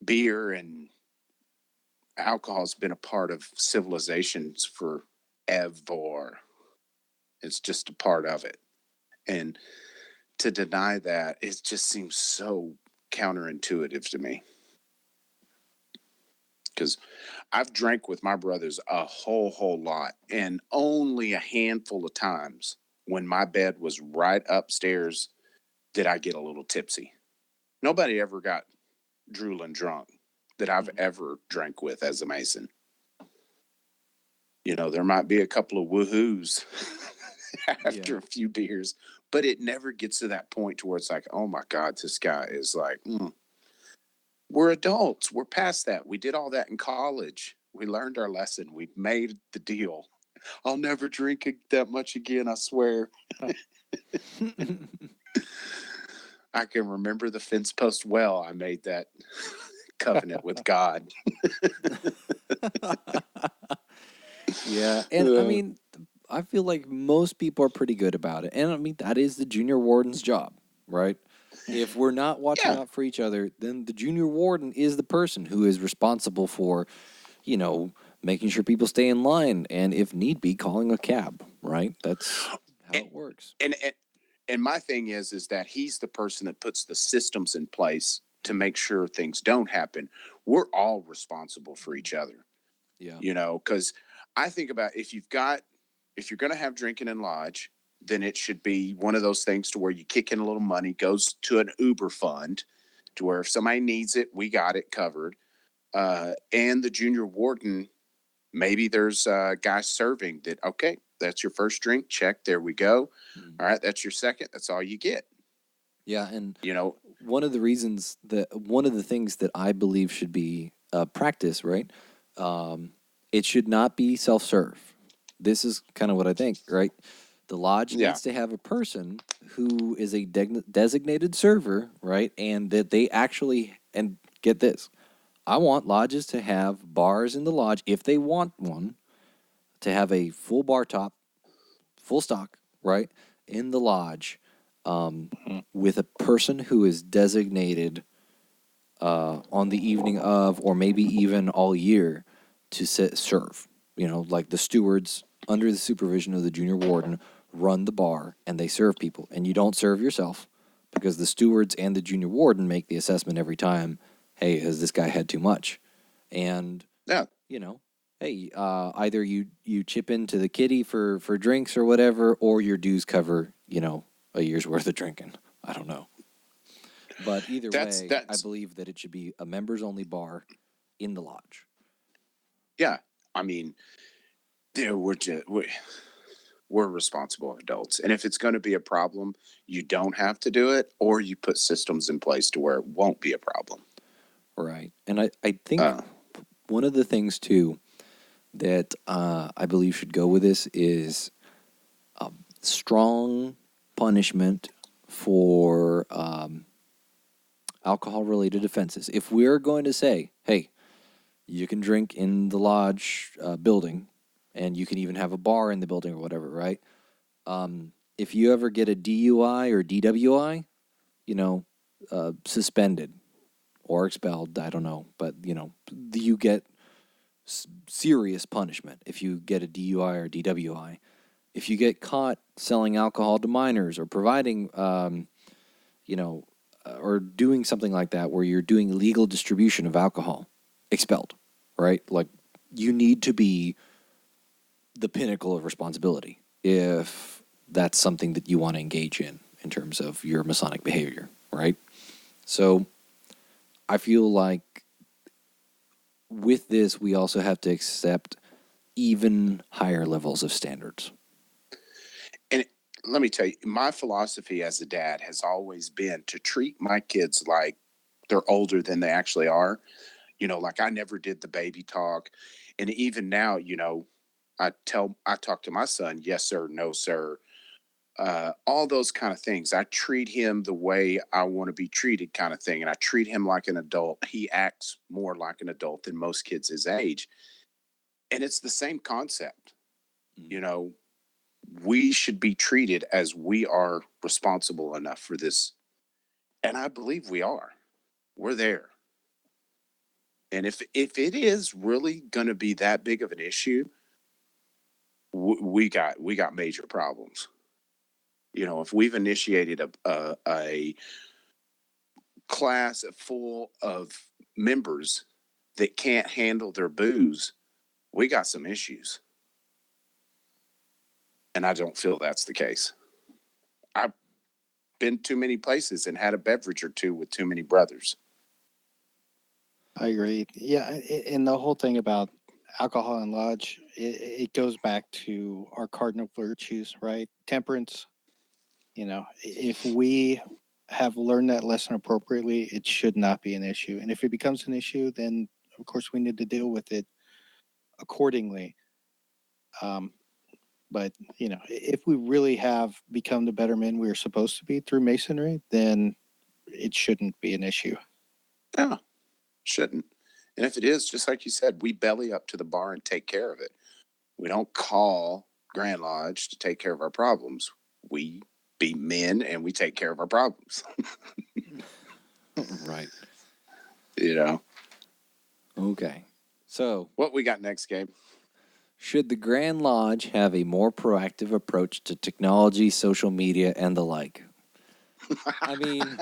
Beer and alcohol has been a part of civilizations forever. It's just a part of it. And to deny that, it just seems so counterintuitive to me. Because I've drank with my brothers a whole lot, and only a handful of times when my bed was right upstairs did I get a little tipsy. Nobody ever got drooling drunk that I've ever drank with as a Mason. There might be a couple of woohoos after a few beers, but it never gets to that point to where it's like, oh my God, this guy is like, We're adults. We're past that. We did all that in college. We learned our lesson. We made the deal. I'll never drink that much again, I swear. I can remember the fence post well. I made that covenant with God. Yeah, and I mean, I feel like most people are pretty good about it. And I mean, that is the junior warden's job, right? If we're not watching out for each other, then the junior warden is the person who is responsible for, making sure people stay in line, and if need be, calling a cab, right? That's how it works. And my thing is that he's the person that puts the systems in place to make sure things don't happen. We're all responsible for each other. Yeah. Because I think about if you're going to have drinking in lodge, then it should be one of those things to where you kick in a little money, goes to an Uber fund, to where if somebody needs it, we got it covered. And the junior warden, maybe there's a guy serving that, okay, that's your first drink, check, there we go. All right, that's your second, that's all you get. Yeah, and one of the things that I believe should be practice, right? It should not be self-serve. This is kind of what I think, right? The lodge needs to have a person who is a designated server, right? And that they actually, and get this, I want lodges to have bars in the lodge, if they want one, to have a full bar top, full stock, right, in the lodge, with a person who is designated on the evening of, or maybe even all year, to serve. Like the stewards, under the supervision of the junior warden, run the bar and they serve people. And you don't serve yourself, because the stewards and the junior warden make the assessment every time. Hey, has this guy had too much? And hey, either you chip into the kitty for drinks or whatever, or your dues cover a year's worth of drinking. I don't know. But either way, I believe that it should be a members only bar in the lodge. Yeah. I mean, we're responsible adults. And if it's going to be a problem, you don't have to do it, or you put systems in place to where it won't be a problem. Right. And I think one of the things, too, that I believe should go with this is strong punishment for alcohol-related offenses. If we're going to say, hey, you can drink in the lodge building, and you can even have a bar in the building or whatever, right? If you ever get a DUI or DWI, suspended or expelled, I don't know, but, you get serious punishment if you get a DUI or DWI. If you get caught selling alcohol to minors or providing, or doing something like that where you're doing illegal distribution of alcohol, expelled, right? Like, you need to be the pinnacle of responsibility if that's something that you want to engage in terms of your Masonic behavior, right? So I feel like with this, we also have to accept even higher levels of standards. And let me tell you, my philosophy as a dad has always been to treat my kids like they're older than they actually are. Like I never did the baby talk. And even now, I talk to my son, yes, sir, no, sir. All those kind of things. I treat him the way I want to be treated, kind of thing. And I treat him like an adult. He acts more like an adult than most kids his age. And it's the same concept. We should be treated as we are responsible enough for this. And I believe we are. We're there. And if it is really going to be that big of an issue, we got major problems. If we've initiated a class full of members that can't handle their booze, we got some issues. And I don't feel that's the case. I've been too many places and had a beverage or two with too many brothers. I agree. Yeah, and the whole thing about alcohol and lodge, it goes back to our cardinal virtues, right? Temperance. If we have learned that lesson appropriately, it should not be an issue. And if it becomes an issue, then of course we need to deal with it accordingly. But if we really have become the better men we are supposed to be through Masonry, then it shouldn't be an issue. No, shouldn't. And if it is, just like you said, we belly up to the bar and take care of it. We don't call Grand Lodge to take care of our problems. We be men and we take care of our problems. Right. Okay. So what we got next, Gabe? Should the Grand Lodge have a more proactive approach to technology, social media, and the like? I mean,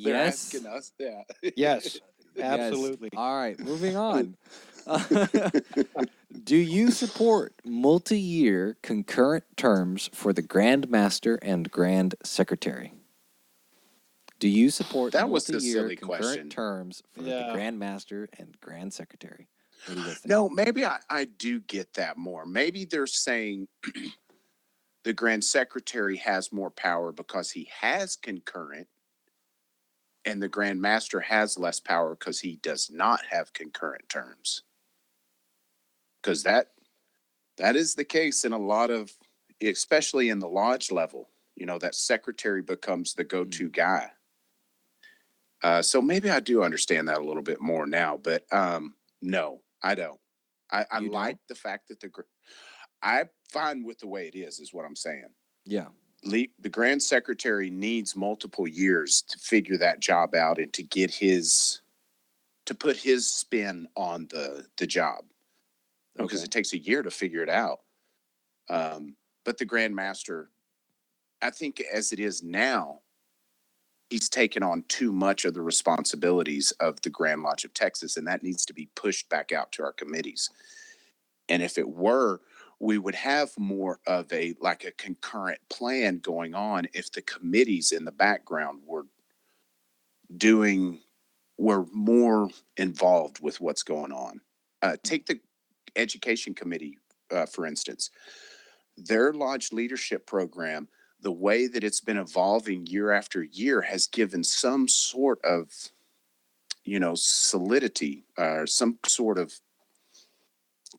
They're yes. asking us that. Yes, absolutely. Yes. All right, moving on. Do you support multi-year concurrent terms for the Grand Master and Grand Secretary? Do you support that was multi-year a silly concurrent question. terms for the Grand Master and Grand Secretary? What do you guys think? No, maybe I do get that more. Maybe they're saying the Grand Secretary has more power because he has concurrent, and the Grand Master has less power because he does not have concurrent terms. Because that is the case in a lot of, especially in the lodge level. That secretary becomes the go-to guy. So maybe I do understand that a little bit more now, but no, I don't. I like the fact that I'm fine with the way it is what I'm saying. Yeah. The Grand Secretary needs multiple years to figure that job out and to put his spin on the job. Because it takes a year to figure it out. But the Grand Master, I think as it is now, he's taken on too much of the responsibilities of the Grand Lodge of Texas, and that needs to be pushed back out to our committees. And if it were, we would have more of a concurrent plan going on if the committees in the background were doing were more involved with what's going on. Take the education committee, for instance. Their lodge leadership program, the way that it's been evolving year after year, has given some sort of, solidity or some sort of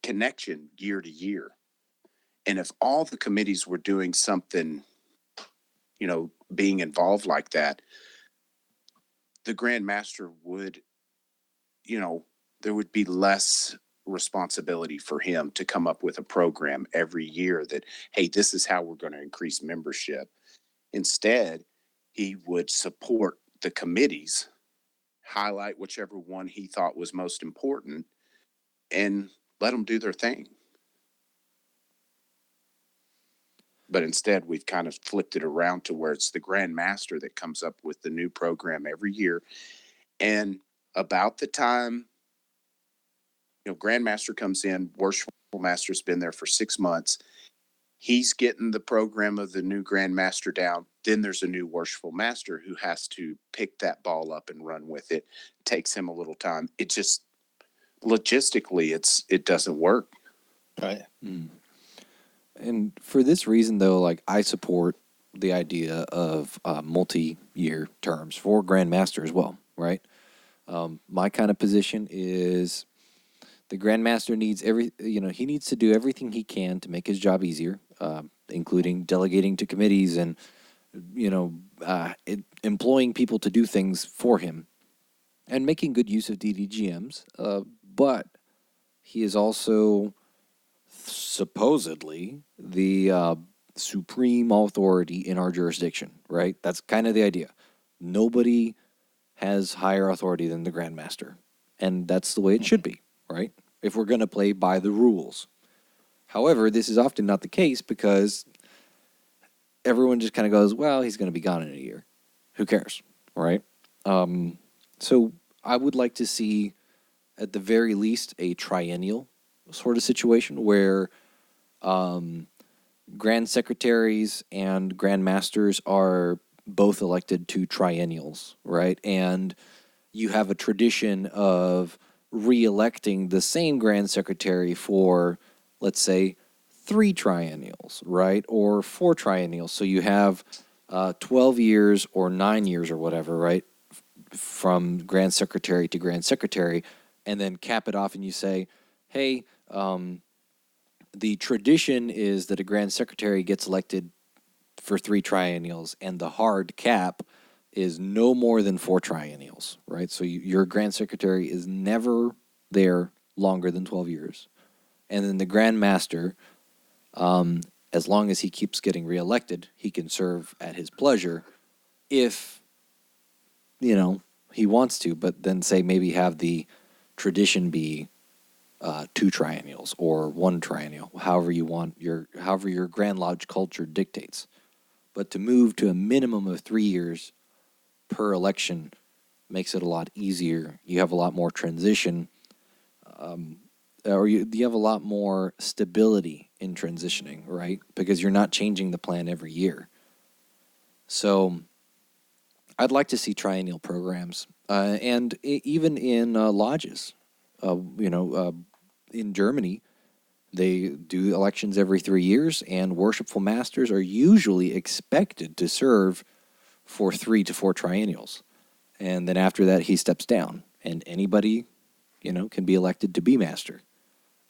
connection year to year. And if all the committees were doing something, being involved like that, the Grand Master would, there would be less responsibility for him to come up with a program every year that, hey, this is how we're going to increase membership. Instead, he would support the committees, highlight whichever one he thought was most important, and let them do their thing. But instead, we've kind of flipped it around to where it's the Grand Master that comes up with the new program every year. And about the time, Grand Master comes in, Worshipful Master's been there for 6 months. He's getting the program of the new Grand Master down. Then there's a new Worshipful Master who has to pick that ball up and run with it. It takes him a little time. It just, logistically, it doesn't work. Right. Mm. And for this reason, though, like, I support the idea of multi-year terms for Grand Master as well, right? My kind of position is the Grand Master needs he needs to do everything he can to make his job easier, including delegating to committees and, employing people to do things for him and making good use of DDGMs. But he is also supposedly the supreme authority in our jurisdiction, right? That's kind of the idea. Nobody has higher authority than the Grand Master, and that's the way it should be, right? If we're going to play by the rules. However, this is often not the case because everyone just kind of goes, well, he's going to be gone in a year. Who cares, right? So I would like to see, at the very least, a triennial sort of situation where Grand Secretaries and Grand Masters are both elected to triennials, right? And you have a tradition of re-electing the same Grand Secretary for, let's say, 3 triennials, right? Or 4 triennials. So you have 12 years or 9 years or whatever, right? From Grand Secretary to Grand Secretary, and then cap it off and you say, hey, the tradition is that a Grand Secretary gets elected for 3 triennials, and the hard cap is no more than 4 triennials, right? So your Grand Secretary is never there longer than 12 years. And then the Grand Master, as long as he keeps getting reelected, he can serve at his pleasure if, he wants to, but then say maybe have the tradition be 2 triennials or 1 triennial, however your Grand Lodge culture dictates. But to move to a minimum of 3 years per election makes it a lot easier. You have a lot more transition, or you have a lot more stability in transitioning, right? Because you're not changing the plan every year. So I'd like to see triennial programs, and even in lodges. In Germany, they do elections every 3 years, and worshipful masters are usually expected to serve for 3 to 4 triennials. And then after that, he steps down, and anybody, can be elected to be master.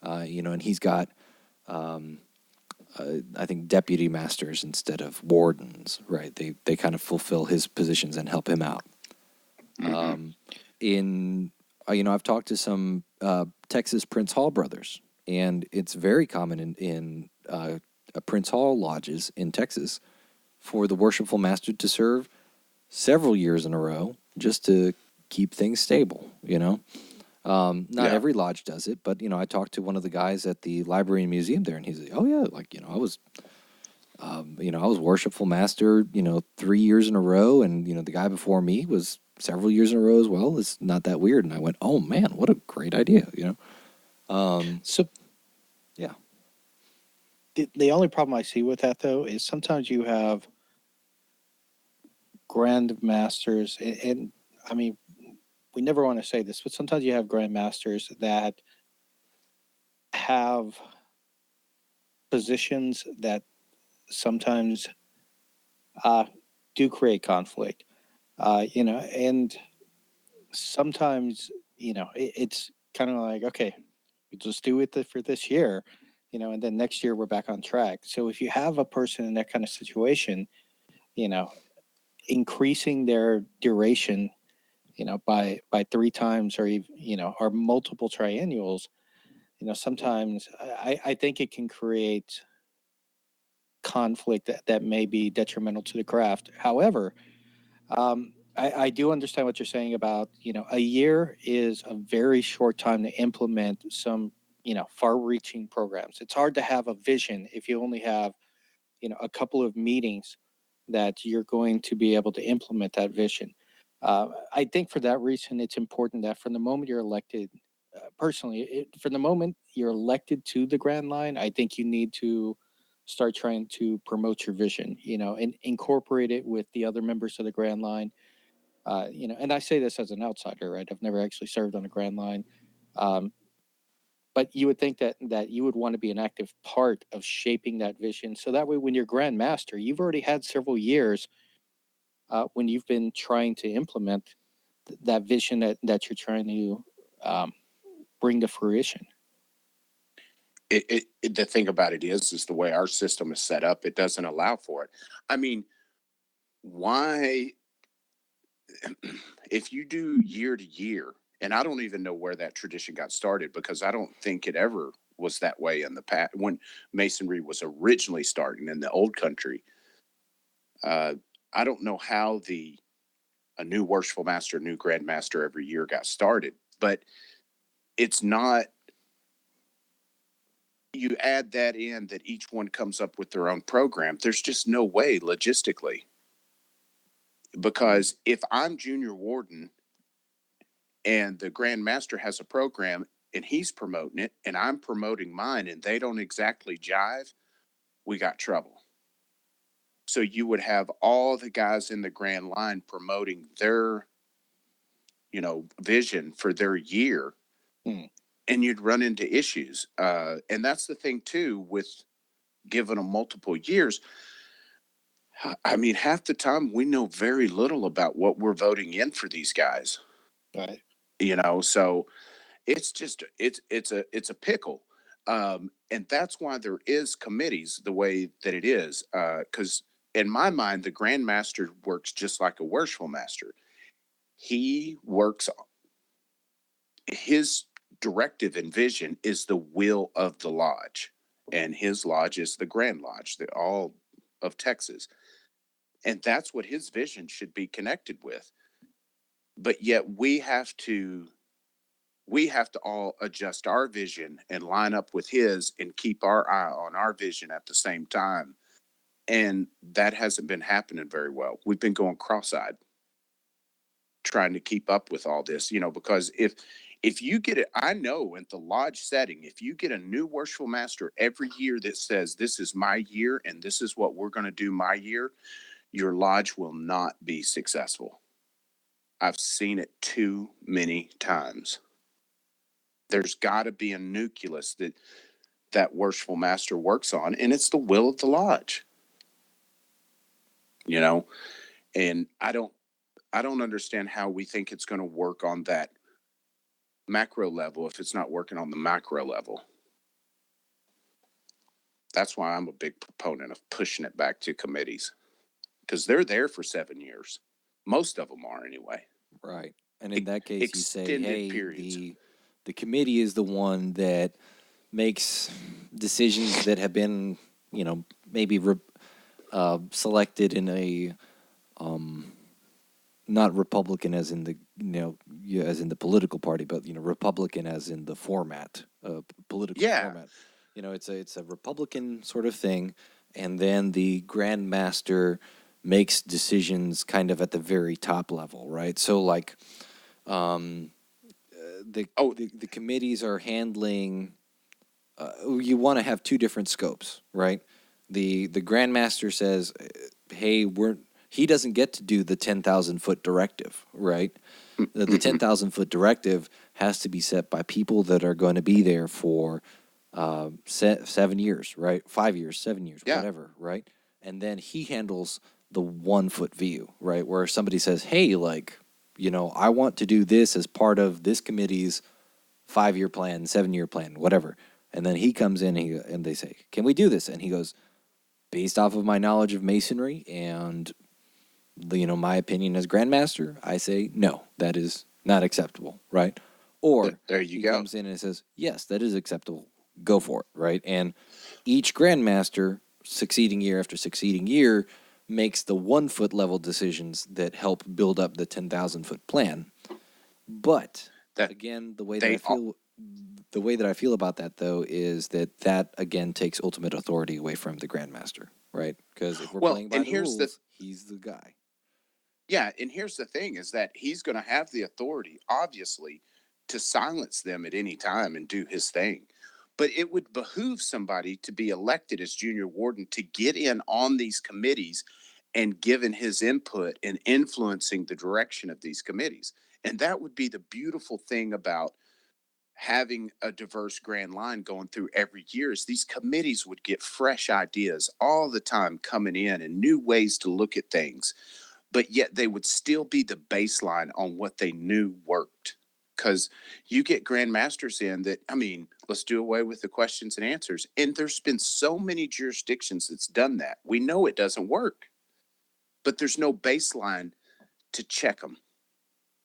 And he's got, I think, deputy masters instead of wardens, right? They kind of fulfill his positions and help him out. Mm-hmm. I've talked to some Texas Prince Hall brothers, and it's very common in Prince Hall lodges in Texas for the worshipful master to serve several years in a row just to keep things stable, Not every lodge does it, but, I talked to one of the guys at the library and museum there, and he's like, oh, yeah, I was worshipful master, 3 years in a row, and, the guy before me was several years in a row as well. It's not that weird. And I went, oh, man, what a great idea, So, yeah. The only problem I see with that, though, is sometimes you have Grand Masters, and I mean, we never want to say this, but sometimes you have grandmasters that have positions that sometimes do create conflict, and sometimes, it's kind of like, okay, we just do it for this year, and then next year we're back on track. So if you have a person in that kind of situation, you know, increasing their duration, by 3 times or even, or multiple triennials, sometimes I think it can create conflict that may be detrimental to the craft. However, I do understand what you're saying about, a year is a very short time to implement some, far reaching programs. It's hard to have a vision if you only have, a couple of meetings that you're going to be able to implement that vision. I think for that reason, it's important that from the moment you're elected, personally, from the moment you're elected to the Grand Line, I think you need to start trying to promote your vision, and incorporate it with the other members of the Grand Line. And I say this as an outsider, right? I've never actually served on a Grand Line. Um, but you would think that you would want to be an active part of shaping that vision. So that way, when you're Grand Master, you've already had several years when you've been trying to implement that vision that you're trying to bring to fruition. The thing about it is the way our system is set up, it doesn't allow for it. I mean, why, if you do year to year, and I don't even know where that tradition got started, because I don't think it ever was that way in the past when Masonry was originally starting in the old country. I don't know how a new worshipful master, new grand master every year got started, but it's not. You add that in that each one comes up with their own program. There's just no way logistically, because if I'm junior warden and the grand master has a program and he's promoting it and I'm promoting mine and they don't exactly jive, we got trouble. So you would have all the guys in the grand line promoting their, vision for their year, and you'd run into issues. And that's the thing too with giving them multiple years. I mean, half the time we know very little about what we're voting in for these guys. Right. So it's a pickle. And that's why there is committees the way that it is. Because in my mind, the Grand Master works just like a worshipful master. He works, his directive and vision is the will of the lodge. And his lodge is the Grand Lodge, all of Texas. And that's what his vision should be connected with. But yet we have to all adjust our vision and line up with his and keep our eye on our vision at the same time. And that hasn't been happening very well. We've been going cross-eyed trying to keep up with all this, because if you get it, I know in the lodge setting, if you get a new worshipful master every year that says, this is my year and this is what we're going to do my year, your lodge will not be successful. I've seen it too many times. There's got to be a nucleus that worshipful master works on, and it's the will of the lodge. And I don't understand how we think it's going to work on that macro level if it's not working on the macro level. That's why I'm a big proponent of pushing it back to committees, because they're there for 7 years. Most of them are anyway. Right. And in that case, you say, hey, periods. the committee is the one that makes decisions that have been, maybe selected in a not Republican as in the as in the political party, but Republican as in the format, political format. It's a Republican sort of thing, and then the Grand Master makes decisions kind of at the very top level, right? So like, the committees are handling. You want to have two different scopes, right? The Grand Master says, "Hey, he doesn't get to do the 10,000 foot directive, right? The 10,000 foot directive has to be set by people that are going to be there for 7 years, right? 5 years, 7 years, whatever, right? And then he handles the 1 foot view, right? Where somebody says, hey, like, I want to do this as part of this committee's 5-year plan, 7-year plan, whatever. And then he comes in and they say, can we do this? And he goes, based off of my knowledge of Masonry and my opinion as Grandmaster, I say, no, that is not acceptable, right? Or there you he go. comes in and says, yes, that is acceptable. Go for it, right? And each Grandmaster, succeeding year after succeeding year, makes the 1 foot level decisions that help build up the 10,000 foot plan. But again, the way that I feel about that, though, is that again takes ultimate authority away from the Grandmaster, right? Because if we're playing by the rules, he's the guy. Yeah, and here's the thing is that he's going to have the authority, obviously, to silence them at any time and do his thing. But it would behoove somebody to be elected as junior warden to get in on these committees and giving his input and influencing the direction of these committees. And that would be the beautiful thing about having a diverse grand line going through every year is these committees would get fresh ideas all the time coming in and new ways to look at things, but yet they would still be the baseline on what they knew worked. Because you get grandmasters in that, I mean, let's do away with the questions and answers. And there's been so many jurisdictions that's done that. We know it doesn't work, but there's no baseline to check them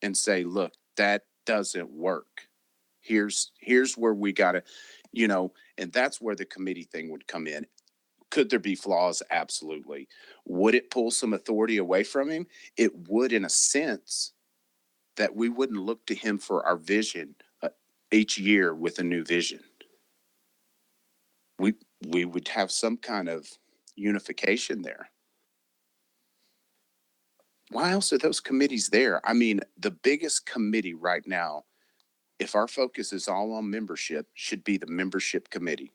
and say, look, that doesn't work. Here's where we got to, and that's where the committee thing would come in. Could there be flaws? Absolutely. Would it pull some authority away from him? It would, in a sense, that we wouldn't look to him for our vision each year with a new vision. We would have some kind of unification there. Why else are those committees there? I mean, the biggest committee right now, if our focus is all on membership, should be the membership committee.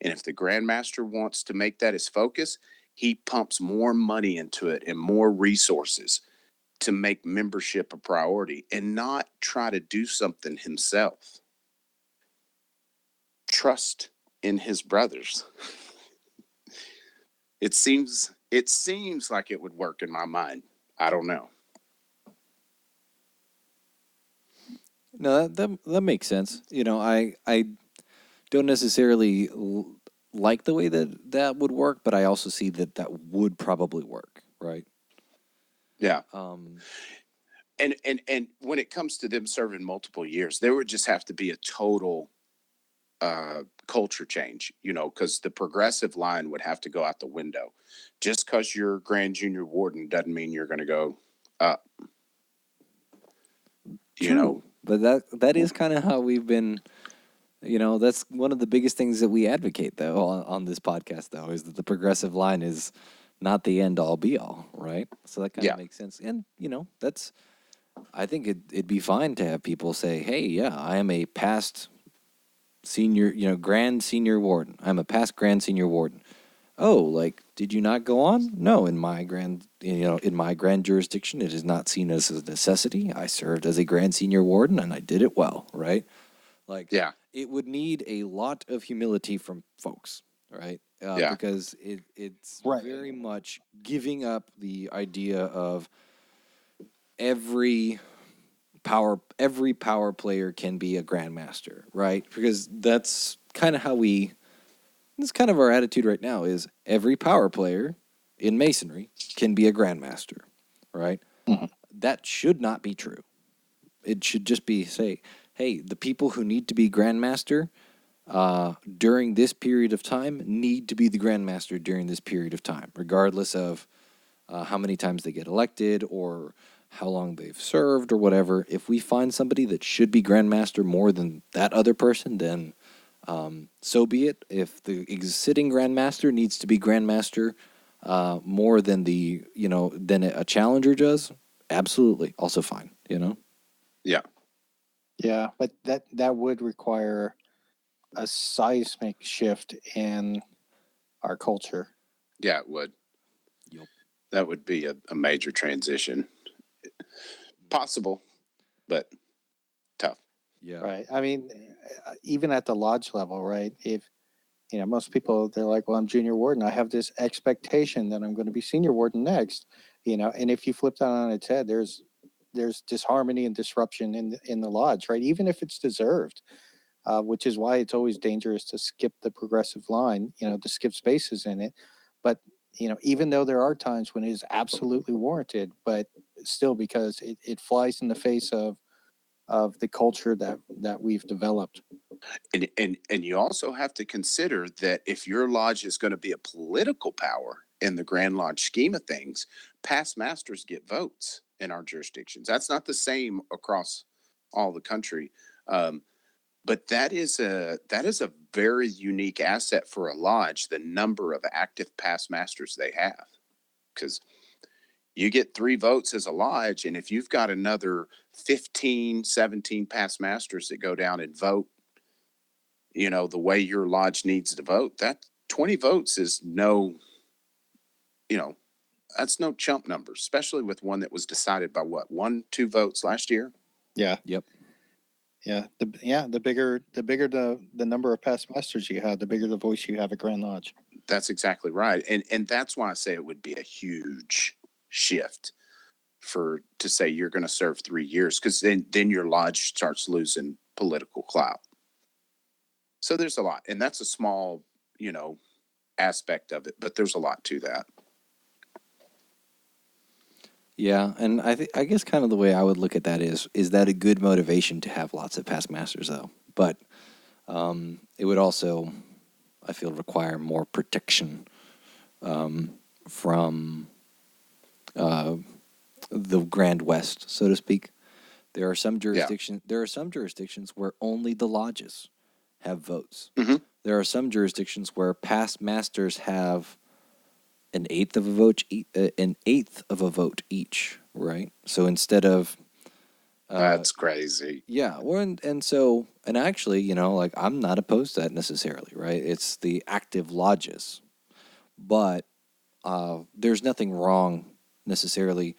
And if the Grandmaster wants to make that his focus, he pumps more money into it and more resources to make membership a priority and not try to do something himself. Trust in his brothers. It seems like it would work in my mind. I don't know. No, that makes sense. I don't necessarily like the way that would work, but I also see that would probably work, right? Yeah. And when it comes to them serving multiple years, there would just have to be a total culture change, because the progressive line would have to go out the window. Just because you're Grand Junior Warden doesn't mean you're going to go up. True. But that is kind of how we've been. That's one of the biggest things that we advocate, though, on this podcast, though, is that the progressive line is not the end all be all, right? So that kind of makes sense. And, I think it'd be fine to have people say, hey, yeah, I am a past senior, grand senior warden. I'm a past grand senior warden. Oh, like, did you not go on? No, in my grand jurisdiction, it is not seen as a necessity. I served as a grand senior warden and I did it well, right? Like, it would need a lot of humility from folks, right? Because it's very much giving up the idea of every power player can be a grandmaster, right? Because that's kind of that's kind of our attitude right now is every power player in Masonry can be a grandmaster, right? Mm-hmm. That should not be true. It should just be say, hey, the people who need to be grandmaster during this period of time need to be the grandmaster during this period of time, regardless of how many times they get elected or how long they've served or whatever. If we find somebody that should be grandmaster more than that other person, then so be it. If the sitting grandmaster needs to be grandmaster more than than a challenger does, absolutely, also fine. Yeah, but that would require a seismic shift in our culture. Yeah, it would. Yep. That would be a major transition. Possible, but tough. Yeah. Right. I mean, even at the lodge level, right? If, most people, they're like, well, I'm junior warden. I have this expectation that I'm going to be senior warden next, and if you flip that on its head, there's disharmony and disruption in the lodge, right? Even if it's deserved, which is why it's always dangerous to skip the progressive line, to skip spaces in it. But, even though there are times when it is absolutely warranted, but still, because it flies in the face of the culture that we've developed. And you also have to consider that if your lodge is going to be a political power in the Grand Lodge scheme of things, past masters get votes in our jurisdictions. That's not the same across all the country. But that is a very unique asset for a lodge, the number of active past masters they have. Because you get 3 votes as a lodge, and if you've got another 15, 17 past masters that go down and vote, the way your lodge needs to vote, that 20 votes is that's no chump number, especially with one that was decided by 1-2 votes last year. Yeah. Yep. Yeah. The bigger the number of past masters you have, the bigger the voice you have at Grand Lodge. That's exactly right. And that's why I say it would be a huge shift to say you're going to serve 3 years, because then your lodge starts losing political clout. So there's a lot, and that's a small, aspect of it, but there's a lot to that. Yeah, and I guess kind of the way I would look at that is that a good motivation to have lots of past masters, though? But it would also, I feel, require more protection from the Grand West, so to speak. There are some jurisdictions. Yeah. There are some jurisdictions where only the lodges have votes. Mm-hmm. There are some jurisdictions where past masters have an eighth of a vote each, right? So instead of that's crazy. Yeah, and actually, like, I'm not opposed to that necessarily, right? It's the active lodges, but there's nothing wrong necessarily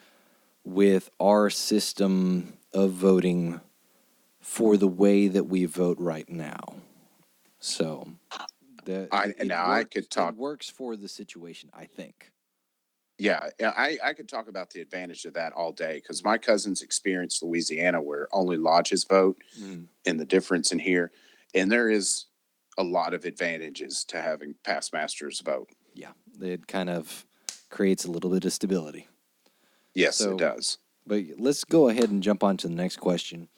with our system of voting for the way that we vote right now. So it works for the situation, I think. Yeah, I could talk about the advantage of that all day, because my cousins experienced Louisiana where only lodges vote, and the difference in here. And there is a lot of advantages to having past masters vote. Yeah, it kind of creates a little bit of stability. Yes, it does. But let's go ahead and jump on to the next question.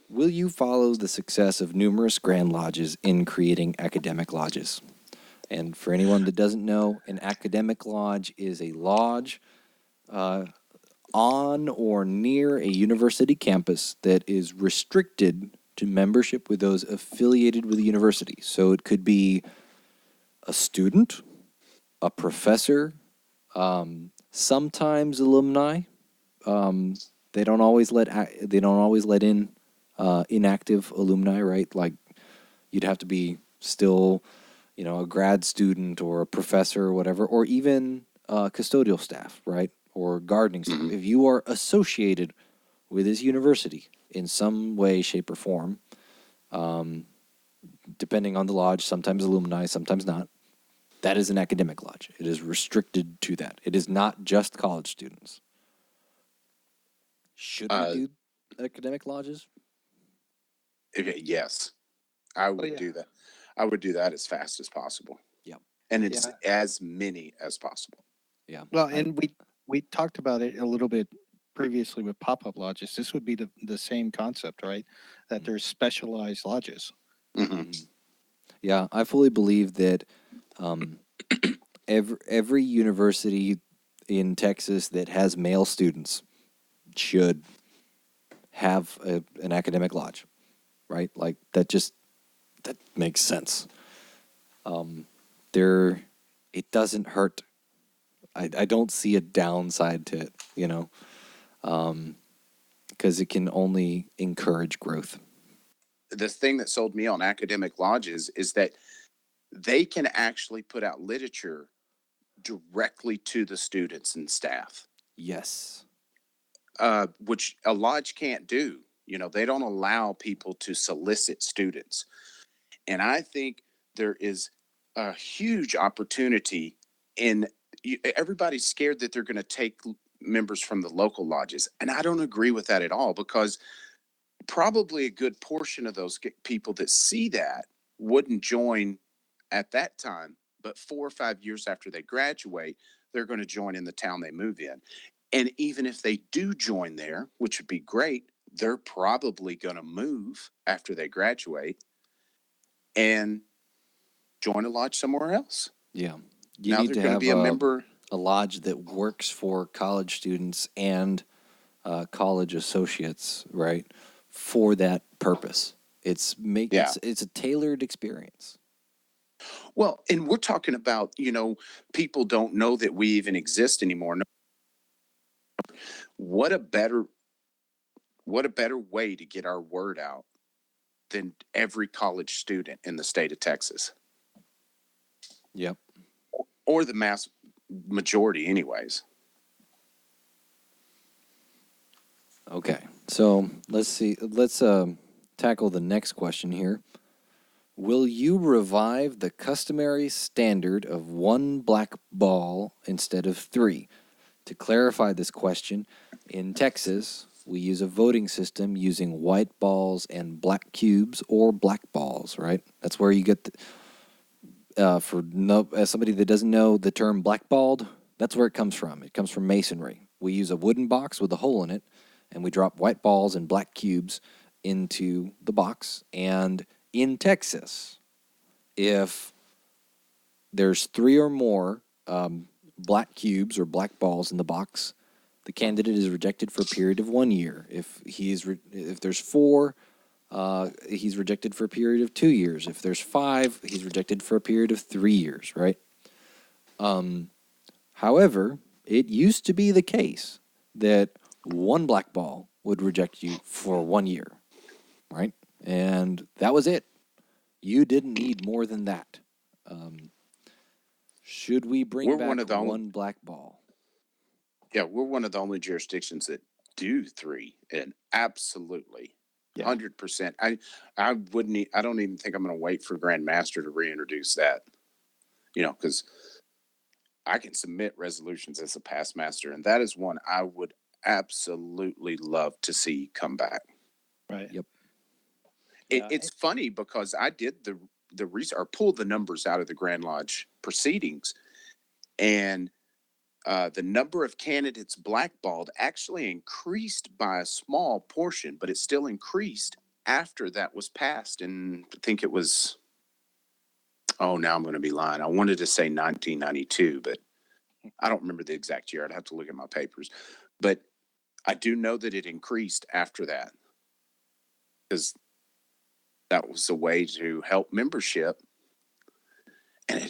Will you follow the success of numerous Grand Lodges in creating academic lodges? And for anyone that doesn't know, an academic lodge is a lodge on or near a university campus that is restricted to membership with those affiliated with the university. So it could be a student, a professor, sometimes alumni. They don't always let in inactive alumni, right? Like, you'd have to be still, a grad student or a professor or whatever, or even custodial staff, right? Or gardening staff. Mm-hmm. If you are associated with this university in some way, shape, or form, depending on the lodge, sometimes alumni, sometimes not, that is an academic lodge. It is restricted to that. It is not just college students. Should we do academic lodges? Yes, I would do that. I would do that as fast as possible. Yeah. And it's as many as possible. Yeah. Well, and we talked about it a little bit previously with pop-up lodges. This would be the same concept, right? That there's specialized lodges. Mm-hmm. Yeah, I fully believe that every university in Texas that has male students should have an academic lodge, right? Like, that makes sense. It doesn't hurt. I don't see a downside to it, because it can only encourage growth. The thing that sold me on academic lodges is that they can actually put out literature directly to the students and staff. Yes. Which a lodge can't do. They don't allow people to solicit students. And I think there is a huge opportunity in everybody's scared that they're going to take members from the local lodges. And I don't agree with that at all, because probably a good portion of those people that see that wouldn't join at that time, but 4 or 5 years after they graduate, they're going to join in the town they move in. And even if they do join there, which would be great, they're probably going to move after they graduate and join a lodge somewhere else. Yeah. You Now need they're to going to have be a member. a lodge that works for college students and college associates, right, for that purpose. It's a tailored experience. Well, and we're talking about, people don't know that we even exist anymore. What a better way to get our word out than every college student in the state of Texas. Yep. Or the mass majority anyways. Okay. So let's see. Let's tackle the next question here. Will you revive the customary standard of 1 black ball instead of 3? To clarify this question, in Texas, we use a voting system using white balls and black cubes or black balls, right? That's where you get, as somebody that doesn't know the term blackballed, that's where it comes from. It comes from Masonry. We use a wooden box with a hole in it, and we drop white balls and black cubes into the box. And in Texas, if there's 3 or more black cubes or black balls in the box, the candidate is rejected for a period of 1 year. If there's 4, he's rejected for a period of 2 years. If there's 5, he's rejected for a period of 3 years, right? However, it used to be the case that 1 black ball would reject you for 1 year, right? And that was it. You didn't need more than that. Should we bring back one black ball? Yeah, we're one of the only jurisdictions that do 3, and absolutely, 100%. I wouldn't. I don't even think I'm going to wait for Grandmaster to reintroduce that. Because I can submit resolutions as a past master, and that is one I would absolutely love to see come back. Right. Yep. It's funny because I did the research, or pulled the numbers out of the Grand Lodge proceedings, and the number of candidates blackballed actually increased by a small portion, but it still increased after that was passed. And I think it was, now I'm going to be lying. I wanted to say 1992, but I don't remember the exact year. I'd have to look at my papers. But I do know that it increased after that, because that was a way to help membership. And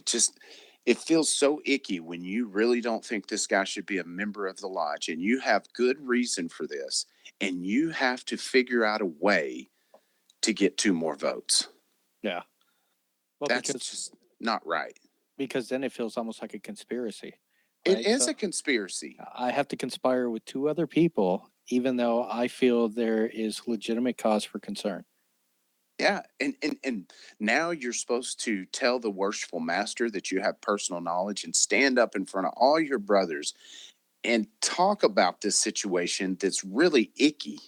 it feels so icky when you really don't think this guy should be a member of the lodge, and you have good reason for this, and you have to figure out a way to get 2 more votes. Yeah. Well, that's just not right. Because then it feels almost like a conspiracy. Right? It is a conspiracy. I have to conspire with 2 other people, even though I feel there is legitimate cause for concern. Yeah, and now you're supposed to tell the worshipful master that you have personal knowledge and stand up in front of all your brothers and talk about this situation that's really icky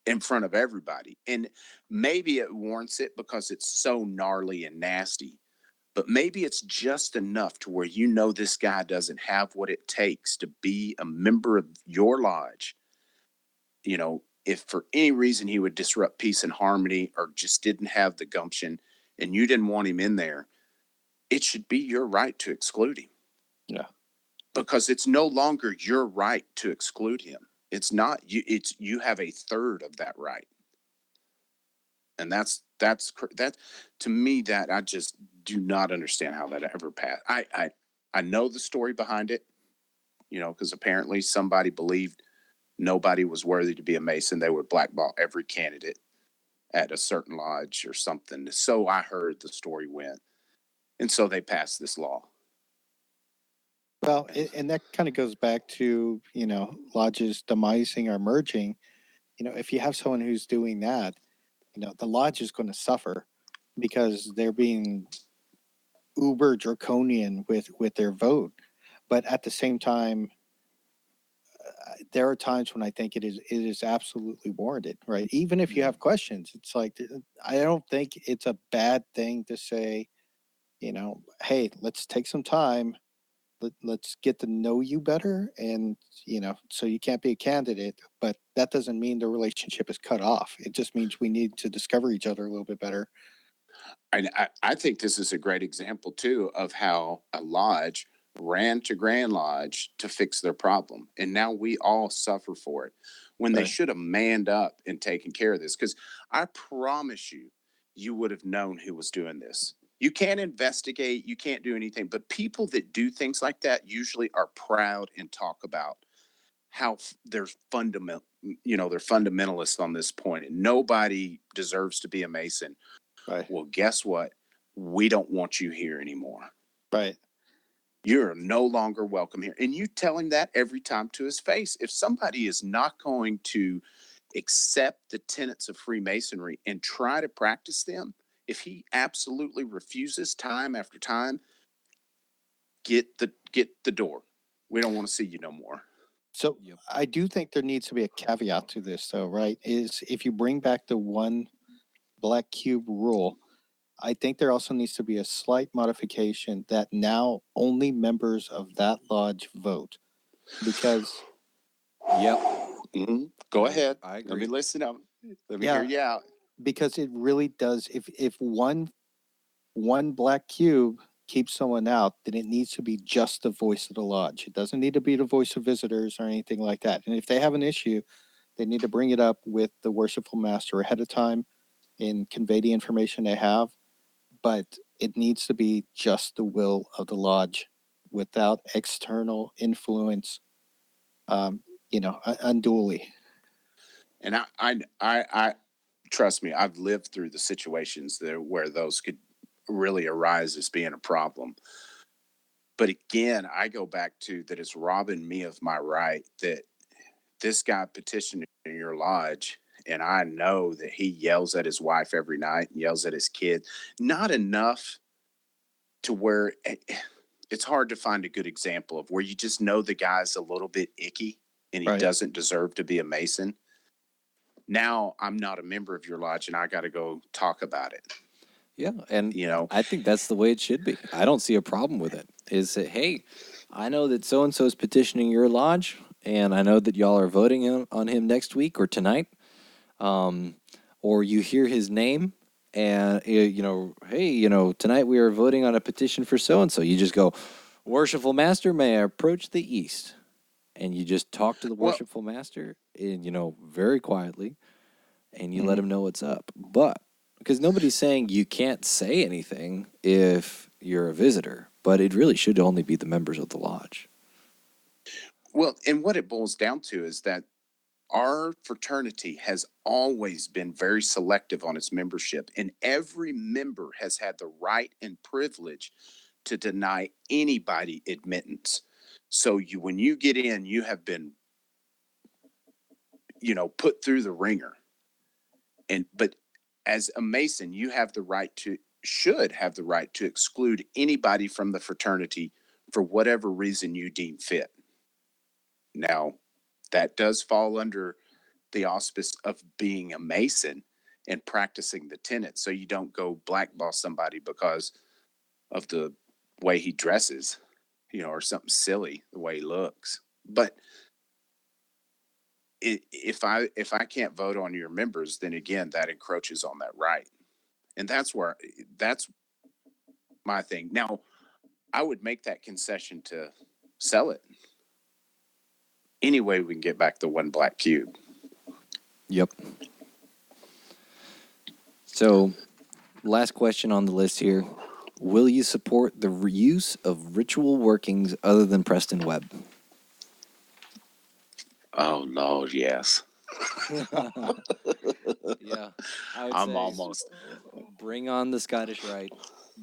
in front of everybody. And maybe it warrants it because it's so gnarly and nasty, but maybe it's just enough to where this guy doesn't have what it takes to be a member of your lodge. If for any reason he would disrupt peace and harmony, or just didn't have the gumption, and you didn't want him in there, it should be your right to exclude him. Yeah. Because it's no longer your right to exclude him. It's not you. You have a third of that right. And that's to me, that I just do not understand how that ever passed. I know the story behind it, because apparently somebody believed nobody was worthy to be a Mason. They would blackball every candidate at a certain lodge or something. So I heard the story went. And so they passed this law. Well, and that kind of goes back to, lodges demising or merging. If you have someone who's doing that, the lodge is going to suffer because they're being uber draconian with their vote. But at the same time, there are times when I think it is absolutely warranted, right? Even if you have questions, it's like I don't think it's a bad thing to say, hey, let's take some time. Let's get to know you better, and so you can't be a candidate, but that doesn't mean the relationship is cut off. It just means we need to discover each other a little bit better. I think this is a great example too of how a lodge ran to Grand Lodge to fix their problem, and now we all suffer for it when they Right. should have manned up and taken care of this. Because I promise you, you would have known who was doing this. You can't investigate, you can't do anything, but people that do things like that usually are proud and talk about how they're fundamental. They're fundamentalists on this point, and nobody deserves to be a Mason. Right. Well, guess what? We don't want you here anymore. Right. You're no longer welcome here. And you tell him that every time to his face. If somebody is not going to accept the tenets of Freemasonry and try to practice them, if he absolutely refuses time after time, get the door. We don't want to see you no more. So Yep. I do think there needs to be a caveat to this, though, right? Is if you bring back the one black cube rule, I think there also needs to be a slight modification that now only members of that lodge vote, because Yep. Go ahead. I agree. Let me listen up. Let me Yeah. hear you out. because it really does. If one black cube keeps someone out, then it needs to be just the voice of the lodge. It doesn't need to be the voice of visitors or anything like that. And if they have an issue, they need to bring it up with the worshipful master ahead of time and convey the information they have. But it needs to be just the will of the lodge without external influence, unduly. And I trust me, I've lived through the situations there where those could really arise as being a problem. But again, I go back to that it's robbing me of my right that this guy petitioned in your lodge, and I know that he yells at his wife every night, yells at his kid. Not enough to where it's hard to find a good example of where you just know the guy's a little bit icky and he Right. doesn't deserve to be a Mason. Now I'm not a member of your lodge and I got to go talk about it. Yeah, and I think that's the way it should be. I don't see a problem with it. Is that, hey, I know that so and so is petitioning your lodge, and I know that y'all are voting on him next week or tonight, or you hear his name, and hey, tonight we are voting on a petition for so and so. You just go, worshipful master, may I approach the east, and you just talk to the worshipful master, and very quietly, and you let him know what's up, but. Because nobody's saying you can't say anything if you're a visitor, but it really should only be the members of the lodge. Well, and what it boils down to is that our fraternity has always been very selective on its membership, and every member has had the right and privilege to deny anybody admittance. So when you get in, you have been, put through the ringer. But as a Mason, you should have the right to exclude anybody from the fraternity for whatever reason you deem fit. Now, that does fall under the auspice of being a Mason and practicing the tenets. So you don't go blackball somebody because of the way he dresses, or something silly, the way he looks. But if I can't vote on your members, then again, that encroaches on that right. And that's my thing. Now, I would make that concession to sell it. Any way we can get back the one black cube. Yep. So, last question on the list here. Will you support the use of ritual workings other than Preston-Webb? Oh, Lord, yes. Yeah. I would I'm say almost. bring on the Scottish Rite.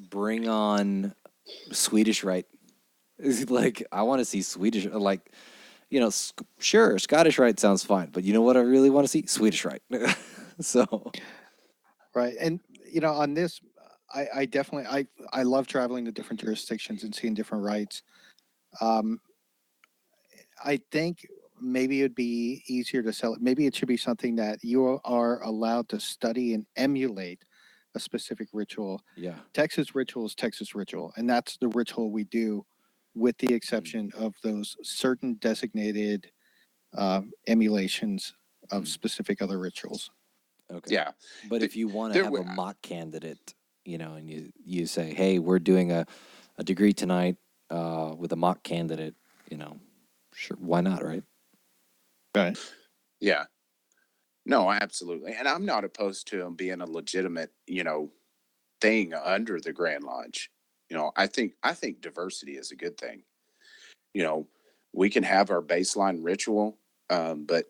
Bring on Swedish Rite. It's like, I want to see Swedish, like, sure, Scottish Rite sounds fine, but you know what I really want to see? Swedish Rite. So, Right. And on this, I definitely I love traveling to different jurisdictions and seeing different rights. Um, I think maybe it'd be easier to sell it. Maybe it should be something that you are allowed to study and emulate a specific ritual. yeah. Texas ritual is Texas ritual, and that's the ritual we do, with the exception of those certain designated emulations of specific other rituals. Okay. Yeah. But The- if you want to there, have a mock candidate, and you say, hey, we're doing a degree tonight with a mock candidate, sure, why not, right? Right. yeah. No, absolutely. And I'm not opposed to them being a legitimate, thing under the Grand Lodge. I think diversity is a good thing. You know, we can have our baseline ritual, but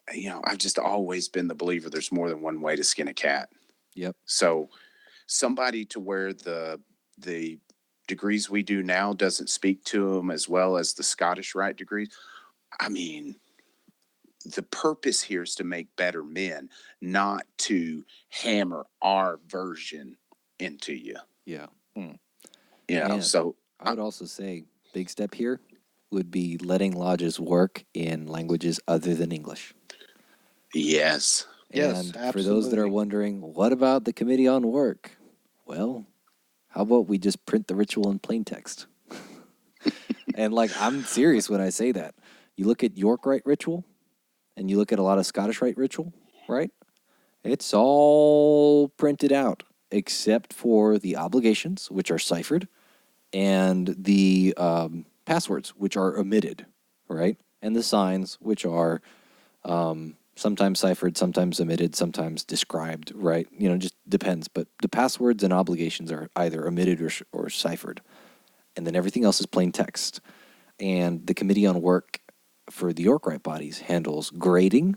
I've just always been the believer there's more than one way to skin a cat. Yep. So somebody to where the degrees we do now doesn't speak to them as well as the Scottish Rite degrees. I mean, the purpose here is to make better men, not to hammer our version into you. Yeah. And so I would also say big step here would be letting lodges work in languages other than English. yes. Yes, And for those that are absolutely. wondering, what about the Committee on Work? Well, how about we just print the ritual in plain text? And I'm serious when I say that. You look at York Rite ritual, and you look at a lot of Scottish Rite ritual, right? It's all printed out except for the obligations, which are ciphered, and the passwords, which are omitted, right? And the signs, which are sometimes ciphered, sometimes omitted, sometimes described, right? Just depends. But the passwords and obligations are either omitted or ciphered. And then everything else is plain text. And the Committee on Work for the York Rite bodies handles grading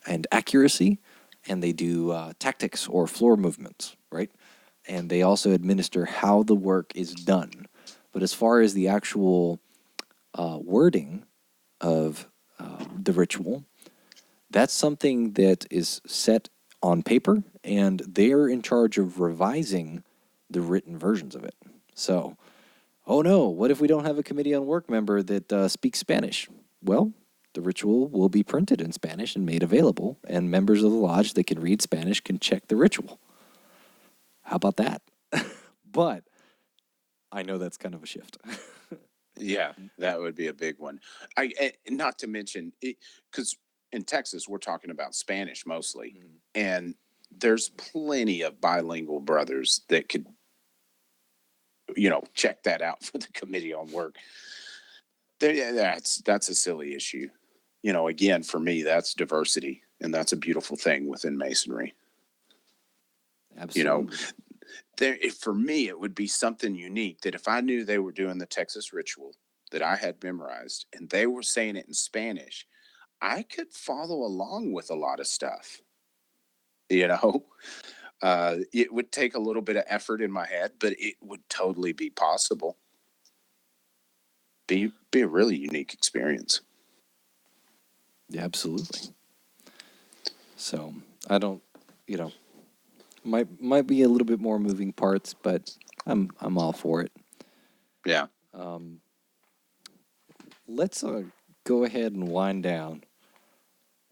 and accuracy, and they do tactics or floor movements, right? And they also administer how the work is done. But as far as the actual wording of the ritual, that's something that is set on paper, and they're in charge of revising the written versions of it. So, oh no, what if we don't have a Committee on Work member that speaks Spanish? Well, the ritual will be printed in Spanish and made available, and members of the lodge that can read Spanish can check the ritual. How about that? But I know that's kind of a shift. Yeah, that would be a big one. Not to mention because in Texas we're talking about Spanish mostly, and there's plenty of bilingual brothers that could, check that out for the Committee on Work. That's a silly issue. Again, for me, that's diversity, and that's a beautiful thing within Masonry. Absolutely. For me, it would be something unique that if I knew they were doing the Texas ritual that I had memorized and they were saying it in Spanish, I could follow along with a lot of stuff. It would take a little bit of effort in my head, but it would totally be possible. Be a really unique experience. Yeah, absolutely. So I don't, might be a little bit more moving parts, but I'm all for it. Yeah. Let's go ahead and wind down.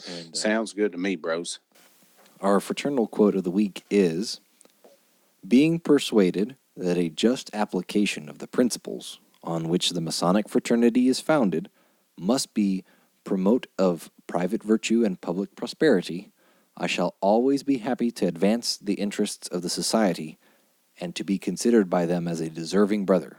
And Sounds good to me, bros. our fraternal quote of the week is, being persuaded that a just application of the principles on which the Masonic fraternity is founded must be promote of private virtue and public prosperity, I shall always be happy to advance the interests of the society and to be considered by them as a deserving brother.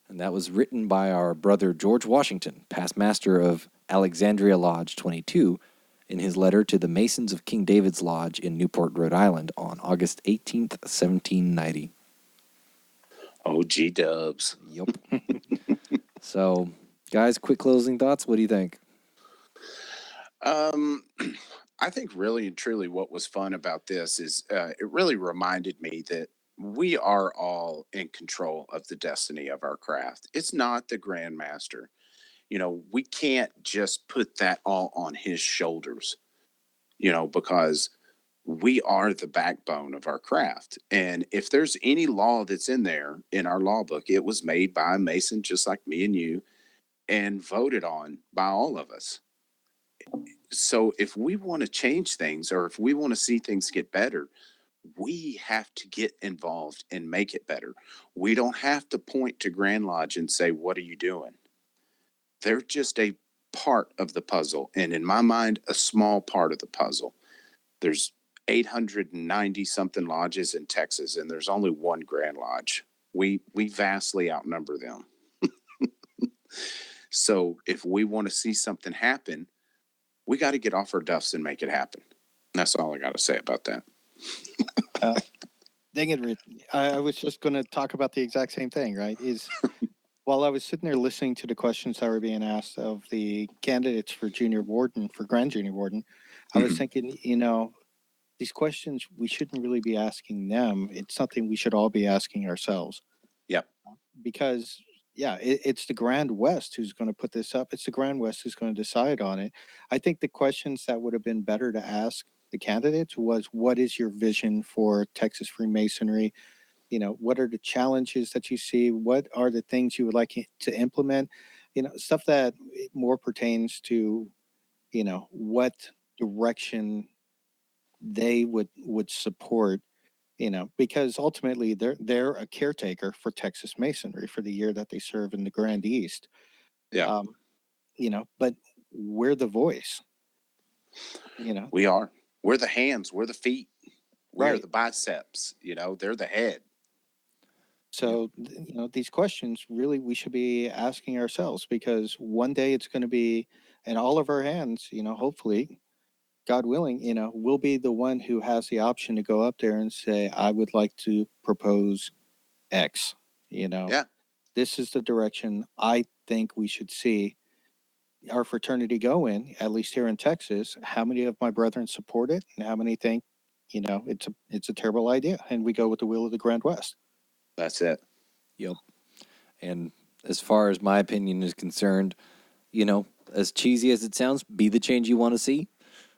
And that was written by our brother George Washington, past master of Alexandria Lodge 22, in his letter to the Masons of King David's Lodge in Newport, Rhode Island on August 18th, 1790. OG dubs. Yep. So, guys, quick closing thoughts. What do you think? I think really and truly what was fun about this is it really reminded me that we are all in control of the destiny of our craft. It's not the Grand Master. We can't just put that all on his shoulders, because we are the backbone of our craft. And if there's any law that's in there in our law book, it was made by a Mason just like me and you and voted on by all of us. So if we want to change things, or if we want to see things get better, we have to get involved and make it better. We don't have to point to Grand Lodge and say, what are you doing? They're just a part of the puzzle. And in my mind, a small part of the puzzle. There's 890 something lodges in Texas, and there's only one Grand Lodge. We vastly outnumber them. So if we want to see something happen, we got to get off our duffs and make it happen. That's all I got to say about that. Dang it, Rhit. I was just going to talk about the exact same thing, right? While I was sitting there listening to the questions that were being asked of the candidates for Grand Junior Warden, I was thinking, these questions, we shouldn't really be asking them. It's something we should all be asking ourselves. Yep. Because, it's the Grand West who's going to put this up. It's the Grand West who's going to decide on it. I think the questions that would have been better to ask the candidates was, what is your vision for Texas Freemasonry? What are the challenges that you see? What are the things you would like to implement? Stuff that more pertains to, what direction they would support, because ultimately they're a caretaker for Texas Masonry for the year that they serve in the Grand East. Yeah. But we're the voice. We are. We're the hands. We're the feet. We're Right. the biceps. They're the head. So, these questions really we should be asking ourselves, because one day it's going to be in all of our hands, hopefully, God willing, we'll be the one who has the option to go up there and say, I would like to propose X. Yeah. This is the direction I think we should see our fraternity go in, at least here in Texas. How many of my brethren support it, and how many think, it's a terrible idea, and we go with the will of the Grand West. That's it. Yep. And as far as my opinion is concerned, as cheesy as it sounds, be the change you want to see.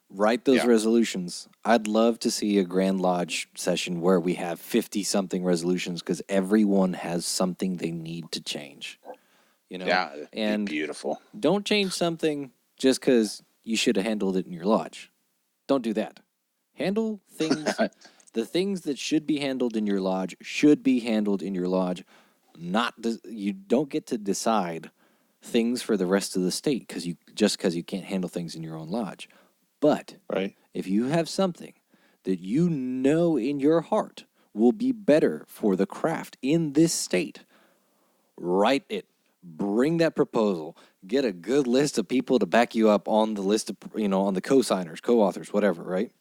Write those resolutions. I'd love to see a Grand Lodge session where we have 50-something resolutions, because everyone has something they need to change. Yeah, and beautiful. Don't change something just because you should have handled it in your lodge. Don't do that. Handle things. The things that should be handled in your lodge should be handled in your lodge. You don't get to decide things for the rest of the state because you can't handle things in your own lodge. But if you have something that in your heart will be better for the craft in this state, write it. Bring that proposal. Get a good list of people to back you up on the list of, on the co-signers, co-authors, whatever, right?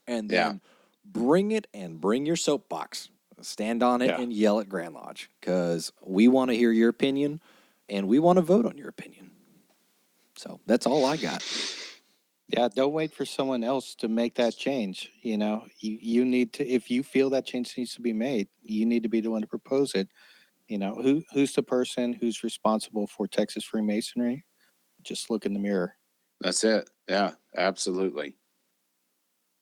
And then bring it and bring your soapbox. Stand on it and yell at Grand Lodge, because we want to hear your opinion and we want to vote on your opinion. So that's all I got. Yeah, don't wait for someone else to make that change. You need to, if you feel that change needs to be made, you need to be the one to propose it. Who's the person who's responsible for Texas Freemasonry? Just look in the mirror. That's it. Yeah, absolutely.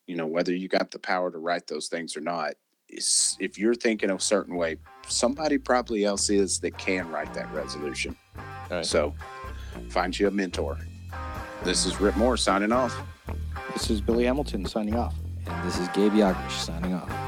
Whether you got the power to write those things or not, if you're thinking a certain way, somebody probably else is that can write that resolution. Right. So find you a mentor. This is Rhit Moore signing off. This is Billy Hamilton signing off. And this is Gabriel Jagush signing off.